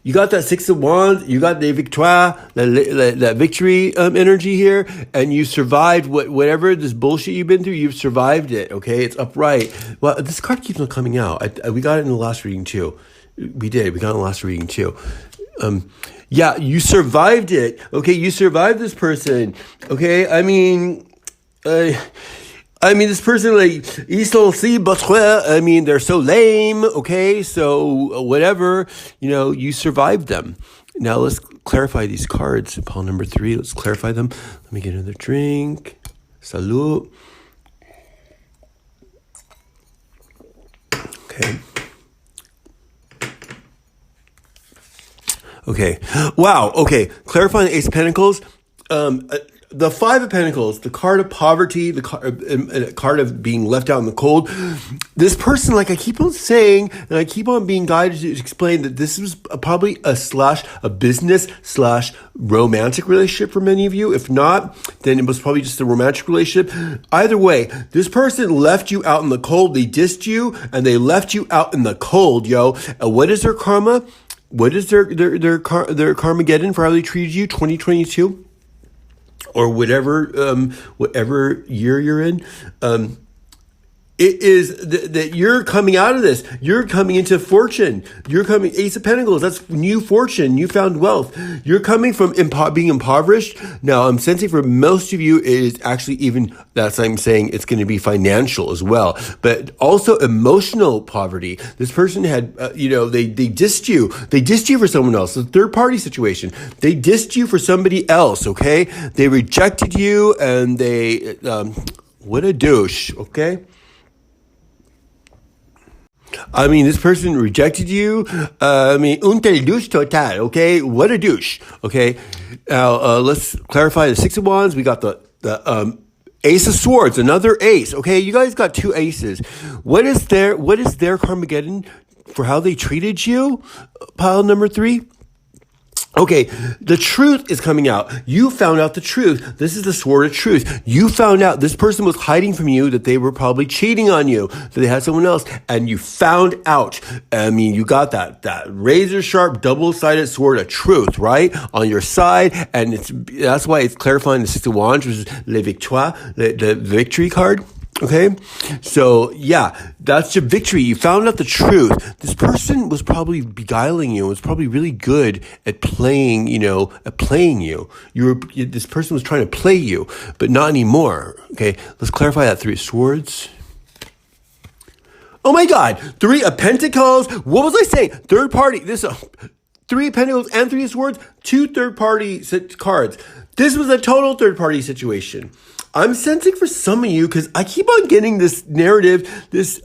You got that 6 of Wands. You got the victoire, that victory energy here. And you survived whatever this bullshit you've been through. You've survived it. Okay. It's upright. Well, this card keeps on coming out. We got it in the last reading too. We got it in the last reading too. Yeah, you survived it. Okay, you survived this person. Okay, I mean, this person, like, ils sont si boteux. I mean, they're so lame. Okay, so whatever, you survived them. Now let's clarify these cards. Pile number 3. Let's clarify them. Let me get another drink. Salut. Okay. Okay. Wow. Okay. Clarifying the Ace of Pentacles. The 5 of Pentacles, the card of poverty, the card of being left out in the cold. This person, like I keep on saying, and I keep on being guided to explain that this was probably a business/romantic relationship for many of you. If not, then it was probably just a romantic relationship. Either way, this person left you out in the cold. They dissed you, and they left you out in the cold, yo. And what is their karma? What is their Karmageddon for how they treated you, 2022? Or whatever year you're in? It is that you're coming out of this. You're coming into fortune. You're coming, Ace of Pentacles, that's new fortune, newfound wealth. You're coming from being impoverished. Now, I'm sensing for most of you, it is actually I'm saying it's going to be financial as well, but also emotional poverty. This person had, they dissed you. They dissed you for someone else. It's a third party situation. They dissed you for somebody else, okay? They rejected you, and what a douche, okay? I mean, this person rejected you. Untitled douche total, okay? What a douche, okay? Now, let's clarify the 6 of Wands. We got the Ace of Swords, another ace, okay? You guys got 2 aces. What is their Karmageddon for how they treated you? Pile number 3. Okay, the truth is coming out. You found out the truth. This is the sword of truth. You found out this person was hiding from you, that they were probably cheating on you, that they had someone else, and you found out. I mean, you got that razor sharp, double-sided sword of truth, right? On your side, and that's why it's clarifying the 6 of Wands, which is le victoire, the victory card. Okay, so yeah, that's your victory. You found out the truth. This person was probably beguiling you. Was probably really good at playing you. This person was trying to play you, but not anymore. Okay, let's clarify that 3 of Swords. Oh my God, 3 of Pentacles. What was I saying? Third party. 3 of Pentacles and 3 of Swords. 2 third party cards. This was a total third party situation. I'm sensing for some of you, because I keep on getting this narrative, this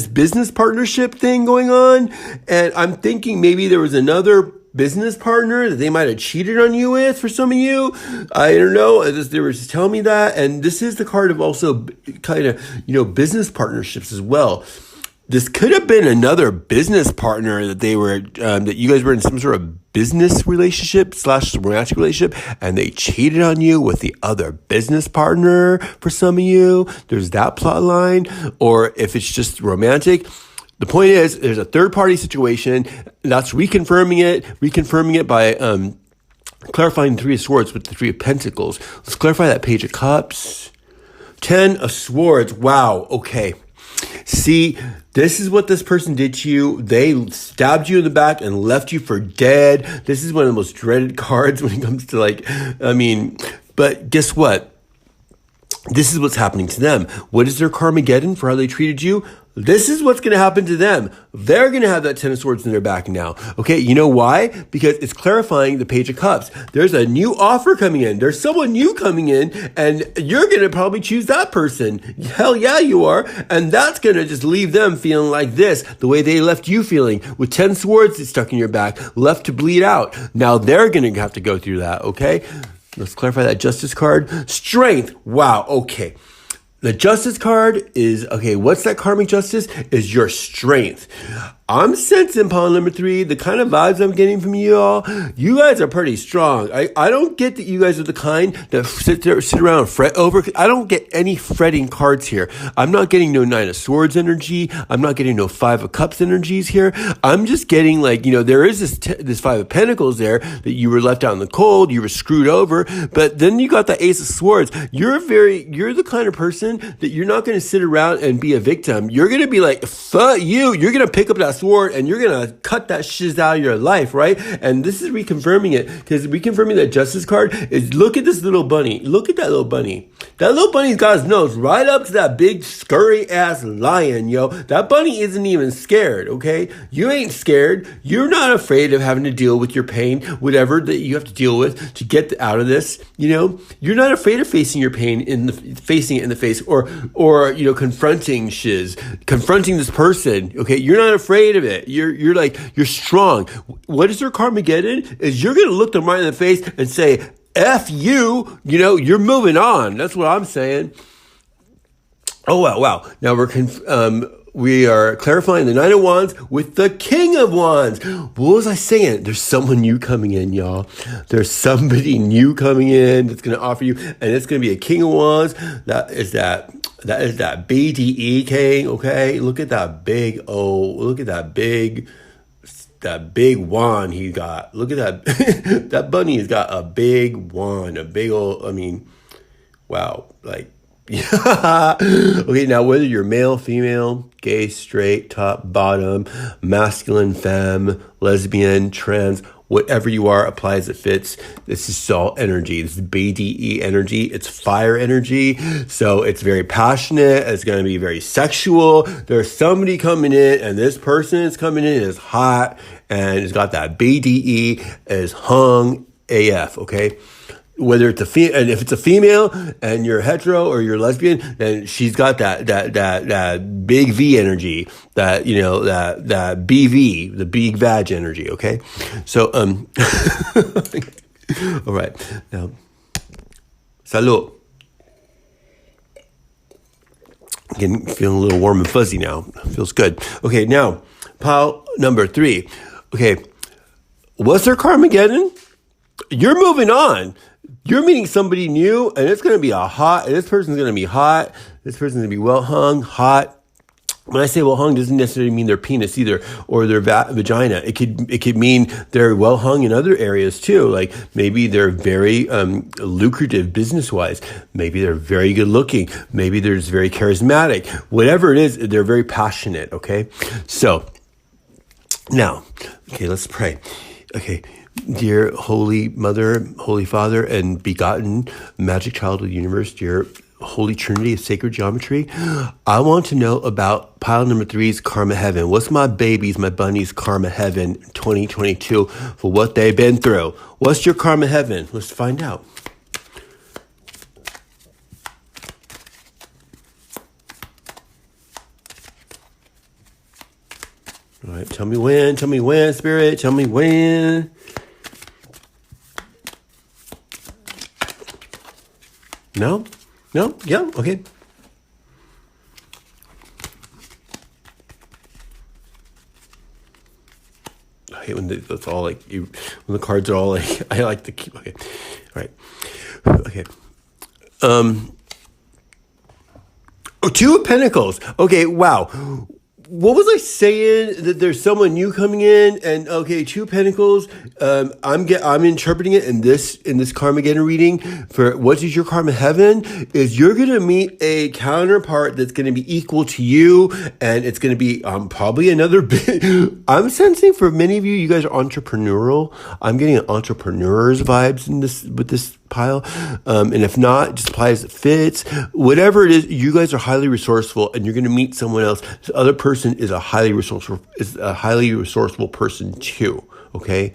business partnership thing going on, and I'm thinking maybe there was another business partner that they might have cheated on you with for some of you. I don't know. They were just telling me that, and this is the card of also kind of business partnerships as well. This could have been another business partner that that you guys were in some sort of business relationship / romantic relationship, and they cheated on you with the other business partner for some of you. There's that plot line. Or if it's just romantic, the point is there's a third party situation. That's reconfirming it by clarifying the 3 of Swords with the 3 of Pentacles. Let's clarify that Page of Cups. 10 of Swords. Wow. Okay. See, this is what this person did to you. They stabbed you in the back and left you for dead. This is one of the most dreaded cards when it comes to but guess what? This is what's happening to them. What is their Karmageddon for how they treated you? this is what's going to happen to them. They're going to have that 10 of swords in their back now. Okay, you know why? Because it's clarifying the page of cups. There's a new offer coming in. There's someone new coming in, and you're going to probably choose that person. Hell yeah, you are. And that's going to just leave them feeling like this, the way they left you feeling, with 10 swords stuck in your back, left to bleed out. Now they're going to have to go through that, okay? Let's clarify that justice card. Strength. Wow, okay. The justice card is, okay, what's that karmic justice? Is your strength. I'm sensing, pile number 3, the kind of vibes I'm getting from you all. You guys are pretty strong. I don't get that you guys are the kind that sit around and fret over. I don't get any fretting cards here. I'm not getting no 9 of swords energy. I'm not getting no 5 of cups energies here. I'm just getting like, there is this 5 of pentacles there that you were left out in the cold. You were screwed over. But then you got the ace of swords. You're the kind of person that you're not going to sit around and be a victim. You're going to be like, fuck you. You're going to pick up that sword and you're going to cut that shiz out of your life, right? And this is reconfirming it, because reconfirming that justice card is, look at this little bunny. Look at that little bunny. That little bunny's got his nose right up to that big scurry ass lion, yo. That bunny isn't even scared, okay? You ain't scared. You're not afraid of having to deal with your pain, whatever that you have to deal with to get out of this, You're not afraid of facing your pain facing it in the face, or confronting this person, okay? You're not afraid of it. You're strong. What is your Karmageddon? Is you're going to look them right in the face and say, F you, you're moving on. That's what I'm saying. Oh, wow. Now we are clarifying the 9 of Wands with the King of Wands. What was I saying? There's someone new coming in, y'all. There's somebody new coming in that's going to offer you, and it's going to be a King of Wands. That is that BDE king, okay? Look at that big wand he got. Look at that. That bunny has got a big wand, a big old, wow. Okay, now whether you're male, female, gay, straight, top, bottom, masculine, femme, lesbian, trans, whatever you are, apply as it fits. This is all energy. This is BDE energy. It's fire energy. So it's very passionate. It's going to be very sexual. There's somebody coming in, and this person is coming in is hot, and it's got that BDE, is hung AF, okay? Whether it's and if it's a female and you're hetero or you're lesbian, then she's got that big V energy, that BV, the big vag energy. Okay, so all right, now salud. Feeling a little warm and fuzzy now. Feels good. Okay, now pile number 3. Okay, what's their Karmageddon? You're moving on. You're meeting somebody new, and it's going to be this person's going to be hot. This person's going to be well hung, hot. When I say well hung, doesn't necessarily mean their penis either, or their vagina. It could mean they're well hung in other areas too. Like maybe they're very lucrative business wise. Maybe they're very good looking. Maybe they're just very charismatic. Whatever it is, they're very passionate. Okay, so now, okay, let's pray. Okay. Dear Holy Mother, Holy Father, and begotten magic child of the universe, dear Holy Trinity of sacred geometry, I want to know about pile number 3's karma heaven. What's my bunny's karma heaven 2022 for what they've been through? What's your karma heaven? Let's find out. All right, tell me when, Spirit, tell me when. No? Yeah, okay. I hate when that's all like when the cards are all like, I like to keep, okay. All right. Okay. 2 of Pentacles. Okay, wow. What was I saying? That there's someone new coming in, and okay, 2 Pentacles. I'm interpreting it in this Karmageddon reading for what is your karma heaven is you're gonna meet a counterpart that's gonna be equal to you, and it's gonna be probably another bit. I'm sensing for many of you, you guys are entrepreneurial. I'm getting an entrepreneur's vibes in this with this pile. And if not, just apply as it fits. Whatever it is, you guys are highly resourceful, and you're going to meet someone else. This other person is a highly resourceful person too. Okay.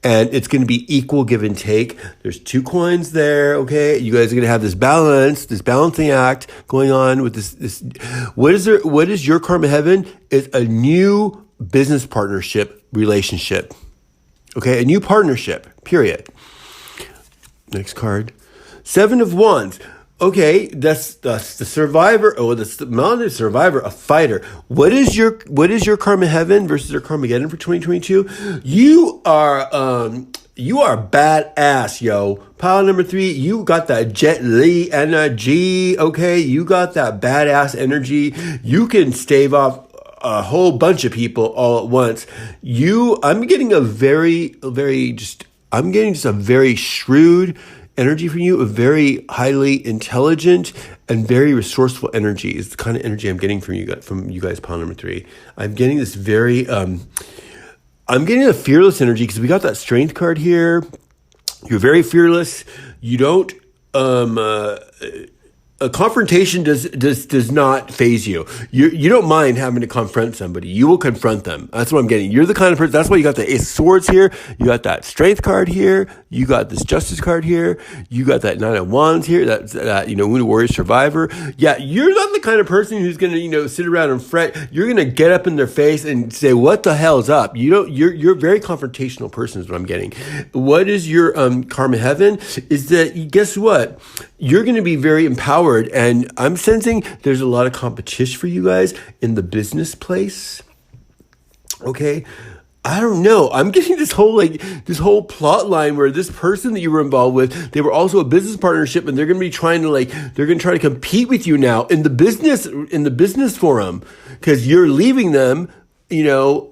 And it's going to be equal give and take. There's 2 coins there. Okay. You guys are going to have this balancing act going on with this. What is your karma heaven? Is a new business partnership relationship. Okay. A new partnership, period. Next card. 7 of Wands. Okay, that's the survivor. Oh, that's the mounted survivor, a fighter. What is your karma heaven versus your Karmageddon for 2022? You are badass, yo. Pile number 3, you got that Jet Li energy. Okay, you got that badass energy. You can stave off a whole bunch of people all at once. I'm getting just a very shrewd energy from you, a very highly intelligent and very resourceful energy is the kind of energy I'm getting from you guys, pile number 3. I'm getting this very, I'm getting a fearless energy because we got that strength card here. You're very fearless. You don't, a confrontation does not faze you. You don't mind having to confront somebody. You will confront them. That's what I'm getting. You're the kind of person. That's why you got the Ace of Swords here. You got that Strength card here. You got this Justice card here. You got that 9 of Wands here. That Wounded Warrior Survivor. Yeah, you're not the kind of person who's gonna sit around and fret. You're gonna get up in their face and say, "What the hell's up?" You're a very confrontational person. Is what I'm getting. What is your karma heaven? Is that guess what? You're going to be very empowered, and I'm sensing there's a lot of competition for you guys in the business place. Okay. I don't know. I'm getting this whole plot line where this person that you were involved with, they were also a business partnership, and they're going to be trying to compete with you now in the business forum because you're leaving them,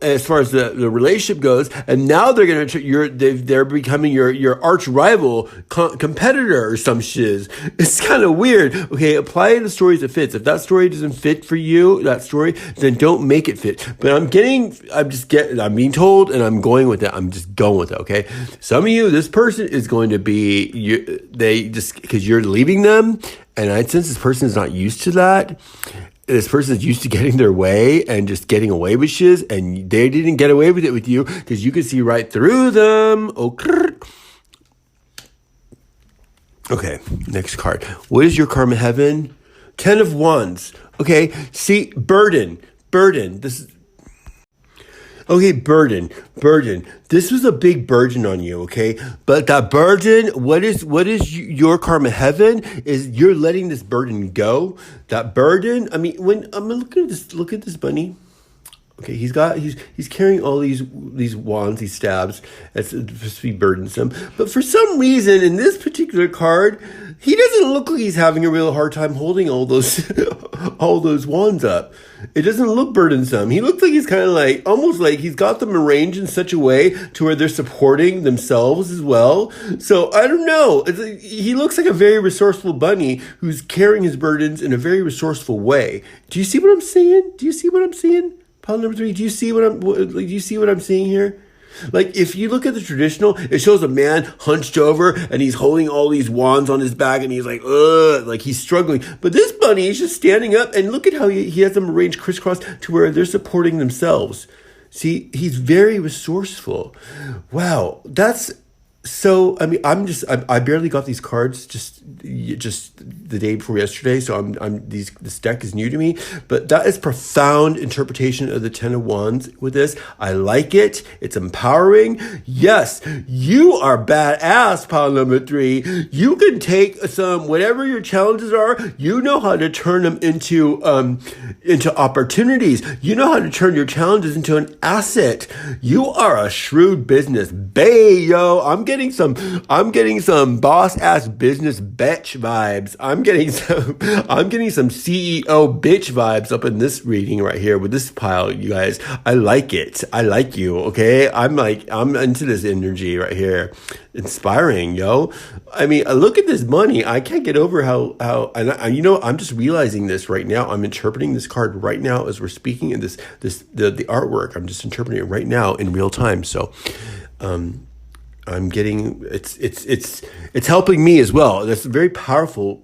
as far as the relationship goes, and now they're becoming your arch rival competitor or some shiz. It's kind of weird. Okay, apply the stories that fits. If that story doesn't fit for you, then don't make it fit. But I'm being told, and I'm going with it. I'm just going with it. Okay, some of you, this person is going to be because you're leaving them, and I sense this person is not used to that. This person is used to getting their way and just getting away with shiz, and they didn't get away with it with you because you could see right through them. Okay, next card. What is your karma heaven? 10 of Wands. Okay, see, burden. This is... Okay, burden. This was a big burden on you, okay? But that burden, what is your karma heaven is you're letting this burden go. That burden, I mean, when I'm looking at look at this bunny. Okay, he's carrying all these wands, these stabs. That's supposed to be burdensome. But for some reason, in this particular card, he doesn't look like he's having a real hard time holding all those wands up. It doesn't look burdensome. He looks like he's kind of almost like he's got them arranged in such a way to where they're supporting themselves as well. So I don't know. He looks like a very resourceful bunny who's carrying his burdens in a very resourceful way. Do you see what I'm saying? Pile number 3. Do you see what I'm seeing here? Like, if you look at the traditional, it shows a man hunched over and he's holding all these wands on his back and he's like, ugh, like he's struggling. But this bunny is just standing up, and look at how he has them arranged crisscross to where they're supporting themselves. See, he's very resourceful. Wow, that's so. I mean, I barely got these cards just the day before yesterday, so this deck is new to me. But that is profound interpretation of the 10 of Wands with this. I like it. It's empowering. Yes, you are badass, pile number 3. You can take whatever your challenges are. You know how to turn them into opportunities. You know how to turn your challenges into an asset. You are a shrewd business bae, yo. I'm getting some boss ass business betch vibes. I'm getting some CEO bitch vibes up in this reading right here with this pile, you guys. I like it. I like you. Okay. I'm into this energy right here. Inspiring, yo. I mean, look at this money. I can't get over how I'm just realizing this right now. I'm interpreting this card right now as we're speaking, and the artwork. I'm just interpreting it right now in real time. So, I'm getting it's helping me as well. That's very powerful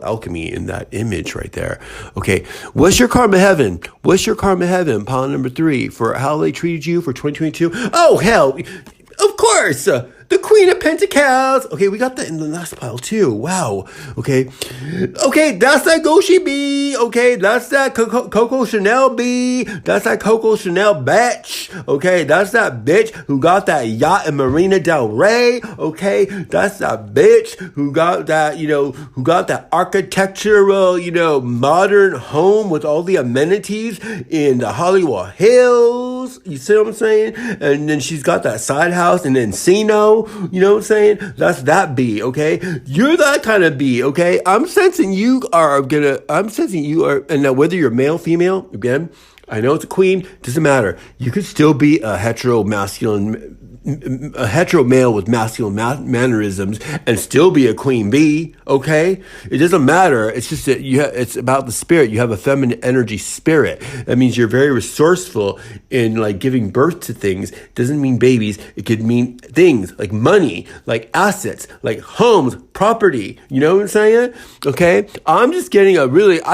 alchemy in that image right there. Okay, what's your karma heaven? What's your karma heaven? Pile number 3 for how they treated you for 2022. Oh hell, of course. The Queen of Pentacles. Okay, we got that in the last pile too. Wow. Okay, that's that Goshi B. Okay, that's that Coco Chanel B. That's that Coco Chanel betch. Okay, that's that bitch who got that yacht in Marina Del Rey. Okay, that's that bitch who got that, who got that architectural, modern home with all the amenities in the Hollywood Hills. You see what I'm saying? And then she's got that side house in Encino. You know what I'm saying? That's that B, okay? You're that kind of B, okay? I'm sensing you are, and now whether you're male, female, again, I know it's a queen, doesn't matter. You could still be a hetero male with masculine mannerisms and still be a queen bee, okay? It doesn't matter. It's just that it's about the spirit. You have a feminine energy spirit. That means you're very resourceful in like giving birth to things. It doesn't mean babies. It could mean things like money, like assets, like homes, property. You know what I'm saying? Okay? I'm just getting I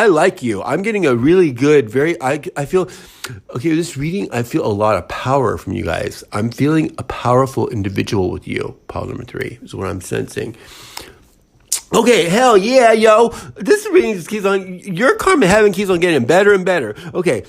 like you. I'm getting a really good, I feel, okay, this reading, I feel a lot of power from you guys. I'm feeling a powerful individual with you. Pile number 3 is what I'm sensing. Okay, hell yeah, yo. This reading just keeps on, your karma heaven keeps on getting better and better. Okay,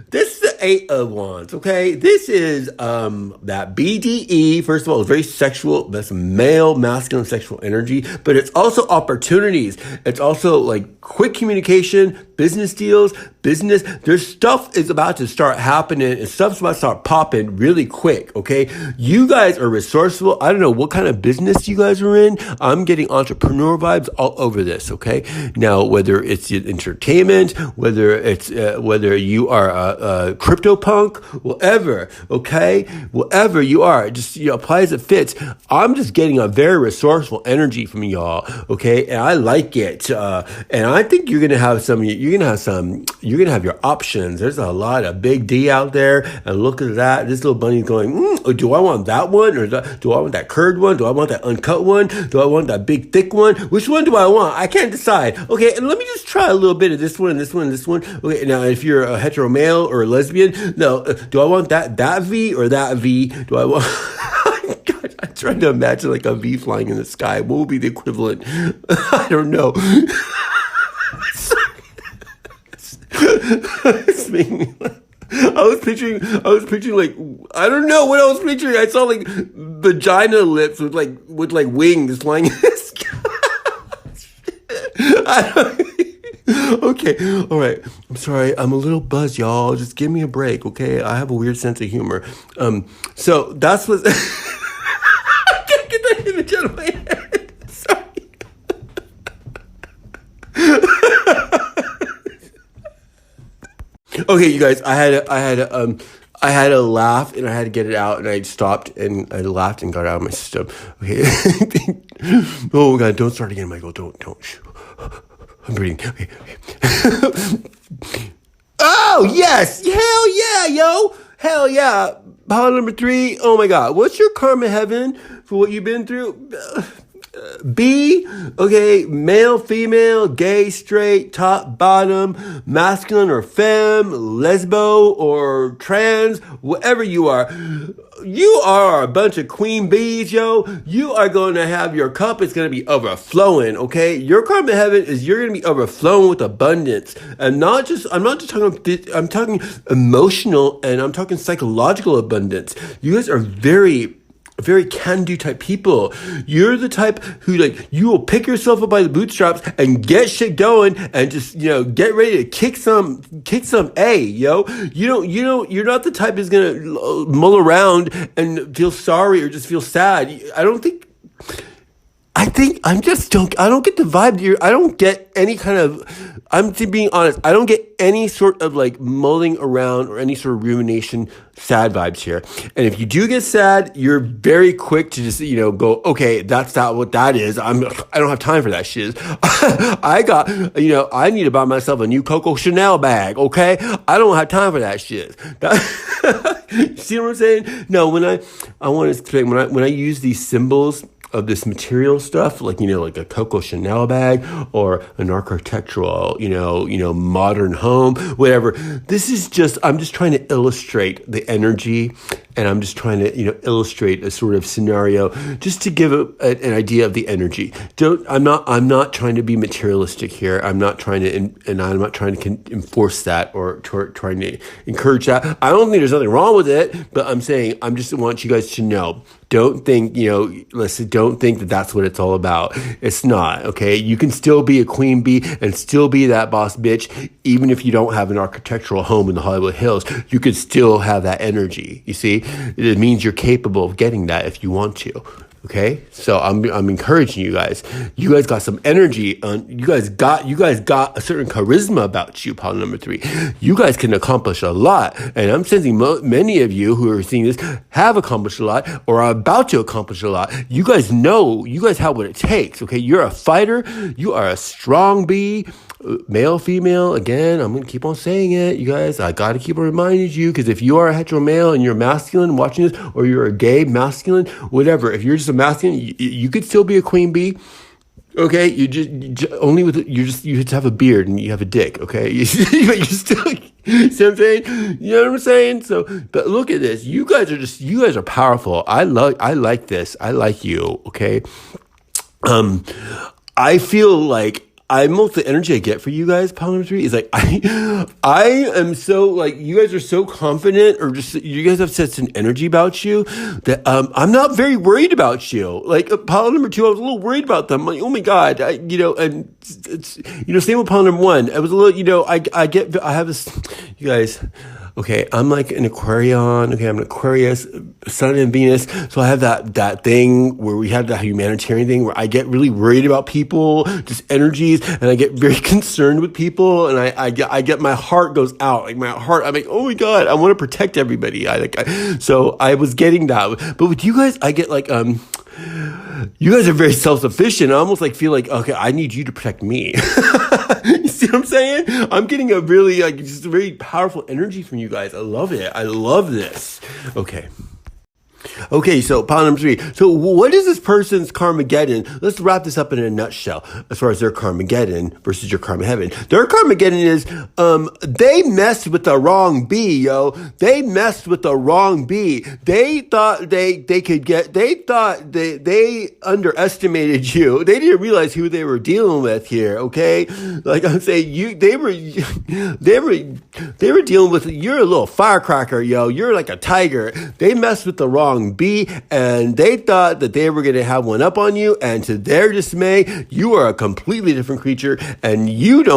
this is the 8 of Wands, okay? This is that BDE. First of all, it's very sexual. That's male, masculine, sexual energy. But it's also opportunities. It's also like quick communication, business deals, There's stuff is about to start happening and stuff's about to start popping really quick, okay? You guys are resourceful. I don't know what kind of business you guys are in. I'm getting entrepreneur vibes all over this, okay? Now, whether it's entertainment, whether you are a crypto punk, whatever, okay? Whatever you are, just apply as it fits. I'm just getting a very resourceful energy from y'all, okay? And I like it. And I think you're gonna have your options. There's a lot of big D out there, and look at that. This little bunny's going, do I want that one, or do I want that curved one? Do I want that uncut one? Do I want that big thick one? Which one do I want? I can't decide. Okay, and let me just try a little bit of this one, and this one, and this one. Okay, now if you're a hetero male or a lesbian, no, do I want that V or that V? Do I want... God, I'm trying to imagine like a V flying in the sky. What would be the equivalent? I don't know. I was picturing like, I don't know what I was picturing. I saw like vagina lips with wings flying in the sky. Okay, all right. I'm sorry. I'm a little buzzed, y'all. Just give me a break, okay? I have a weird sense of humor. So that's what. I can't get that image out of my head. Sorry. Okay, you guys, I had a laugh and I had to get it out, and I stopped and I laughed and got it out of my system. Okay. Oh God, don't start again, Michael. Don't. I'm breathing. Okay. Oh yes, hell yeah, yo, hell yeah. Pile number 3. Oh my God, what's your karma heaven for what you've been through? B, okay, male, female, gay, straight, top, bottom, masculine or femme, lesbo or trans, whatever you are a bunch of queen bees, yo. You are going to have your cup. It's going to be overflowing, okay? Your karma heaven is you're going to be overflowing with abundance. And I'm not just talking, I'm talking emotional and I'm talking psychological abundance. You guys are very can-do type people. You're the type who you will pick yourself up by the bootstraps and get shit going and just, get ready to kick some A, yo. You're not the type who's gonna mull around and feel sorry or just feel sad. I don't get the vibe here. I don't get any kind of, I'm being honest, I don't get any sort of mulling around or any sort of rumination, sad vibes here. And if you do get sad, you're very quick to just, go, okay, that's not what that is. I don't have time for that shit. I need to buy myself a new Coco Chanel bag, okay? I don't have time for that shit. See what I'm saying? No, I want to say when I use these symbols of this material stuff, like, like a Coco Chanel bag or an architectural, modern home, whatever. I'm just trying to illustrate the energy, and I'm just trying to, illustrate a sort of scenario just to give an idea of the energy. I'm not trying to be materialistic here. I'm not trying to, and I'm not trying to enforce that or trying to encourage that. I don't think there's nothing wrong with it, but I'm saying, I just want you guys to know. Don't think, listen, don't think that that's what it's all about. It's not, okay? You can still be a queen bee and still be that boss bitch, even if you don't have an architectural home in the Hollywood Hills. You could still have that energy, you see? It means you're capable of getting that if you want to. Okay, so I'm encouraging you guys. You guys got some energy. You guys got a certain charisma about you. Pile number 3. You guys can accomplish a lot, and I'm sensing many of you who are seeing this have accomplished a lot or are about to accomplish a lot. You guys know. You guys have what it takes. Okay, you're a fighter. You are a strong bee. Male, female, again, I'm going to keep on saying it. You guys, I got to keep on reminding you, because if you are a hetero male and you're masculine watching this, or you're a gay masculine, whatever, if you're just a masculine, you could still be a queen bee. Okay, you just have a beard and you have a dick. Okay, you still, see what I'm saying? You know what I'm saying? So, but look at this. You guys are powerful. I like this. I like you. Okay. I feel like most the energy I get for you guys, pile number 3, is like I am so, like, you guys are so confident, or just you guys have such an energy about you that I'm not very worried about you. Like pile number 2, I was a little worried about them. Like, oh my God, and it's same with pile number 1. I was a little, I have this, you guys. Okay, I'm like an Aquarian. Okay, I'm an Aquarius, Sun and Venus. So I have that thing where we have that humanitarian thing where I get really worried about people, just energies, and I get very concerned with people, and I get my heart goes out. Like my heart, I'm like, oh my God, I want to protect everybody. So I was getting that, but with you guys, I get like you guys are very self-sufficient. I almost feel like, okay, I need you to protect me. You see what I'm saying? I'm getting a really, just a very powerful energy from you guys. I love it. I love this. Okay, so pile number 3. So what is this person's Karmageddon? Let's wrap this up in a nutshell as far as their Karmageddon versus your Karmageddon. Their Karmageddon is, they messed with the wrong bee, yo. They messed with the wrong bee. They thought they underestimated you. They didn't realize who they were dealing with here, okay? Like I'm saying, they were dealing with, you're a little firecracker, yo. You're like a tiger. They messed with the wrong bee, and they thought that they were going to have one up on you, and to their dismay, you are a completely different creature, and you're the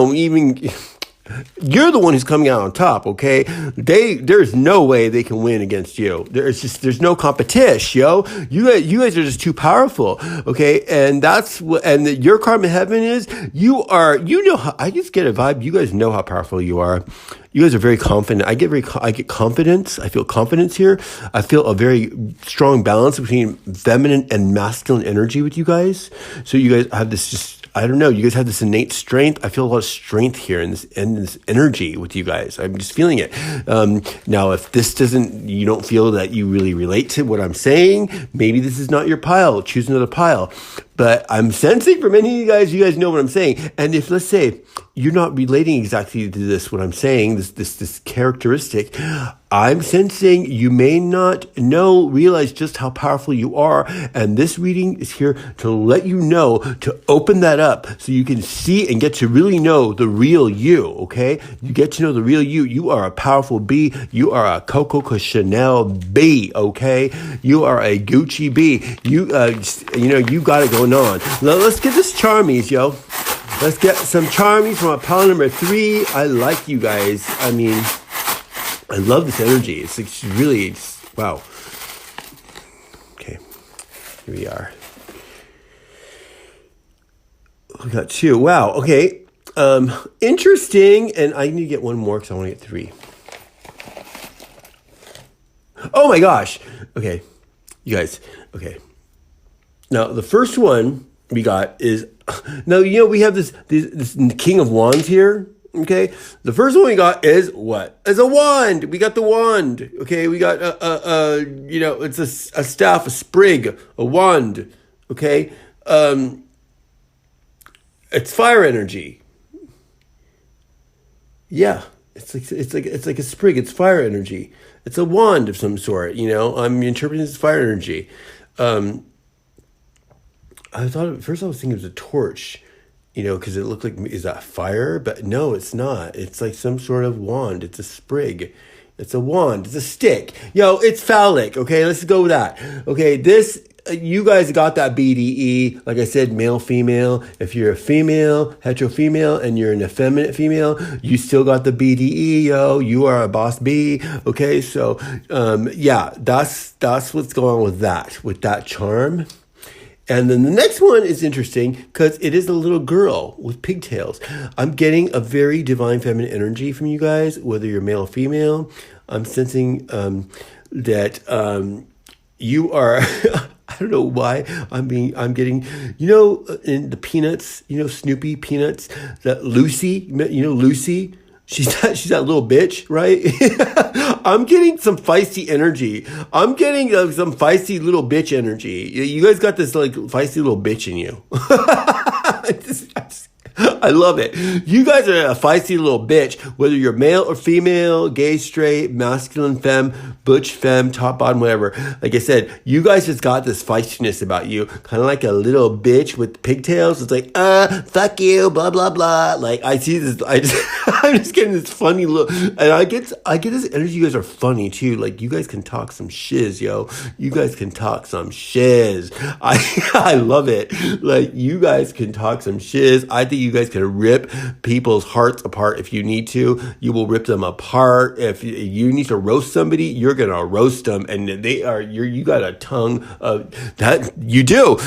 one who's coming out on top, okay? There's no way they can win against you. There's no competition, yo. You guys are just too powerful, okay? And your karma heaven is, I just get a vibe. You guys know how powerful you are. You guys are very confident. I get confidence. I feel confidence here. I feel a very strong balance between feminine and masculine energy with you guys. So you guys have this I don't know. You guys have this innate strength. I feel a lot of strength here in this energy with you guys. I'm just feeling it. Now, if you don't feel that you really relate to what I'm saying, maybe this is not your pile. Choose another pile. But I'm sensing for many of you guys know what I'm saying. And if, let's say, you're not relating exactly to this, what I'm saying, this characteristic, I'm sensing you may not realize just how powerful you are. And this reading is here to let you know, to open that up so you can see and get to really know the real you, okay? You get to know the real you. You are a powerful bee. You are a Coco Chanel bee, okay? You are a Gucci bee. You got it going on. Let's get this charmies, yo. Let's get some charmies from pile number 3. I like you guys. I mean, I love this energy. It's really, wow. Okay, here we are. We got 2. Wow, okay. Interesting. And I need to get one more because I want to get 3. Oh my gosh. Okay, you guys. Okay. Now, the first one we got is, now, we have this King of Wands here. Okay, the first one we got is what? Is a wand. We got the wand. Okay, we got it's a staff, a sprig, a wand. Okay, it's fire energy. Yeah, it's like a sprig. It's fire energy. It's a wand of some sort. I'm interpreting this as fire energy. I thought at first I was thinking it was a torch. Because it looked like, is that fire? But no, it's not. It's like some sort of wand. It's a sprig. It's a wand. It's a stick. It's phallic. Okay, let's go with that. Okay, you guys got that BDE. Like I said, male, female. If you're a female, hetero female, and you're an effeminate female, you still got the BDE, You are a boss B. Okay, so, that's what's going on with that charm. And then the next one is interesting because it is a little girl with pigtails. I'm getting a very divine feminine energy from you guys, whether you're male or female. I'm sensing that you are. I don't know why I'm getting. In the Peanuts, Snoopy Peanuts, that Lucy. Lucy. She's that little bitch, right? I'm getting some feisty energy. I'm getting some feisty little bitch energy. You guys got this like feisty little bitch in you. I love it. You guys are a feisty little bitch, whether you're male or female, gay, straight, masculine, femme, butch, femme, top, bottom, whatever. Like I said, you guys just got this feistiness about you, kind of like a little bitch with pigtails. It's like, fuck you, blah, blah, blah. Like, I see this, I'm just getting this funny look, and I get this energy. You guys are funny too. Like, you guys can talk some shiz, yo. You guys can talk some shiz. I love it. Like, you guys can talk some shiz. I think you guys can rip people's hearts apart if you need to. You will rip them apart. If you need to roast somebody, you're gonna roast them, and you got a tongue of that. You do.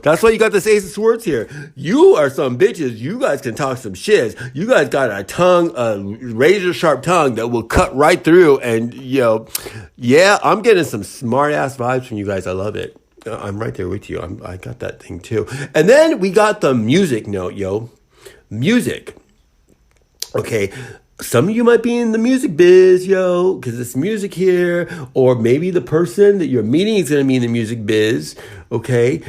That's why you got this Ace of Swords here. You are some bitches. You guys can talk some shiz. You guys got a tongue, a razor sharp tongue that will cut right through. And I'm getting some smart ass vibes from you guys. I love it. I'm right there with you. I got that thing too. And then we got the music note, yo. Music. Okay. Some of you might be in the music biz, yo, because it's music here. Or maybe the person that you're meeting is going to be in the music biz, okay?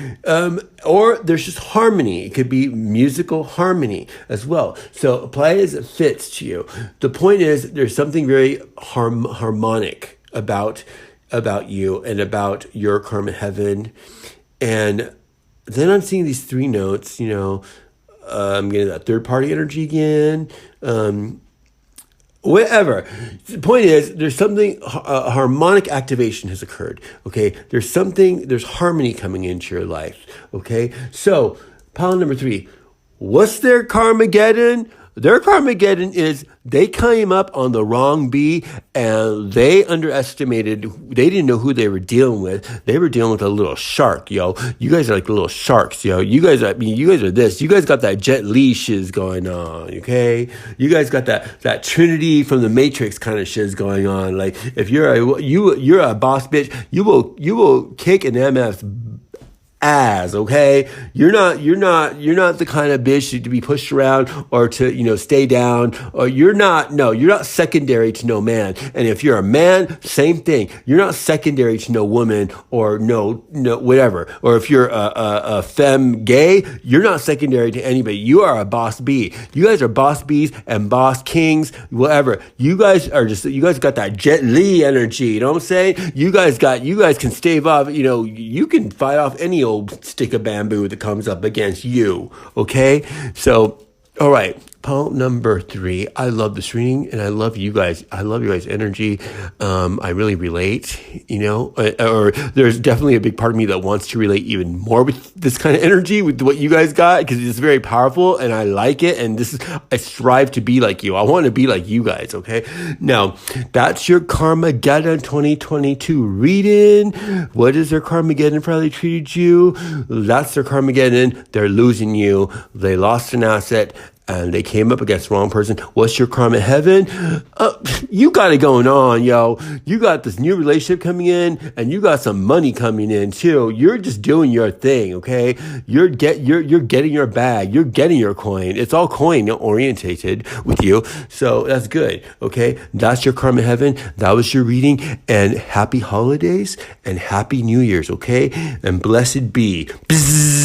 Or there's just harmony. It could be musical harmony as well. So apply it as it fits to you. The point is there's something very harmonic about you and about your karma heaven. And then I'm seeing these three notes, I'm getting that third party energy again. Whatever. The point is, there's something, a harmonic activation has occurred. Okay. There's harmony coming into your life. Okay. So, pile number 3. What's their Karmageddon? Their Karmageddon is they came up on the wrong bee and they they didn't know who they were dealing with. They were dealing with a little shark, yo. You guys are like little sharks, yo. You guys are this. You guys got that Jet Li shiz going on, okay? You guys got that Trinity from the Matrix kind of shiz going on. Like if you're a boss bitch, you will kick an MF's ass, okay? You're not the kind of bitch to be pushed around or to, stay down, or you're not secondary to no man. And if you're a man, same thing. You're not secondary to no woman or no whatever. Or if you're a femme gay, you're not secondary to anybody. You are a boss B. You guys are boss Bs and boss kings, whatever. You guys got that Jet Li energy, you know what I'm saying? You guys can stave off, you can fight off any old stick of bamboo that comes up against you, okay? So, all right, pile number 3. I love this reading, and I love you guys. I love you guys' energy. I really relate, or there's definitely a big part of me that wants to relate even more with this kind of energy, with what you guys got, because it's very powerful, and I like it, and I strive to be like you. I want to be like you guys, okay? Now, that's your Karmageddon 2022 reading. What is their Karmageddon for how they treated you? That's their Karmageddon. They're losing you. They lost an asset. and they came up against the wrong person. What's your karma heaven? You got it going on, yo. You got this new relationship coming in, and you got some money coming in too. You're just doing your thing, okay? You're getting your bag. You're getting your coin. It's all coin orientated with you, so that's good, okay? That's your karma heaven. That was your reading, and happy holidays and happy New Year's, okay? And blessed be. Bzzz.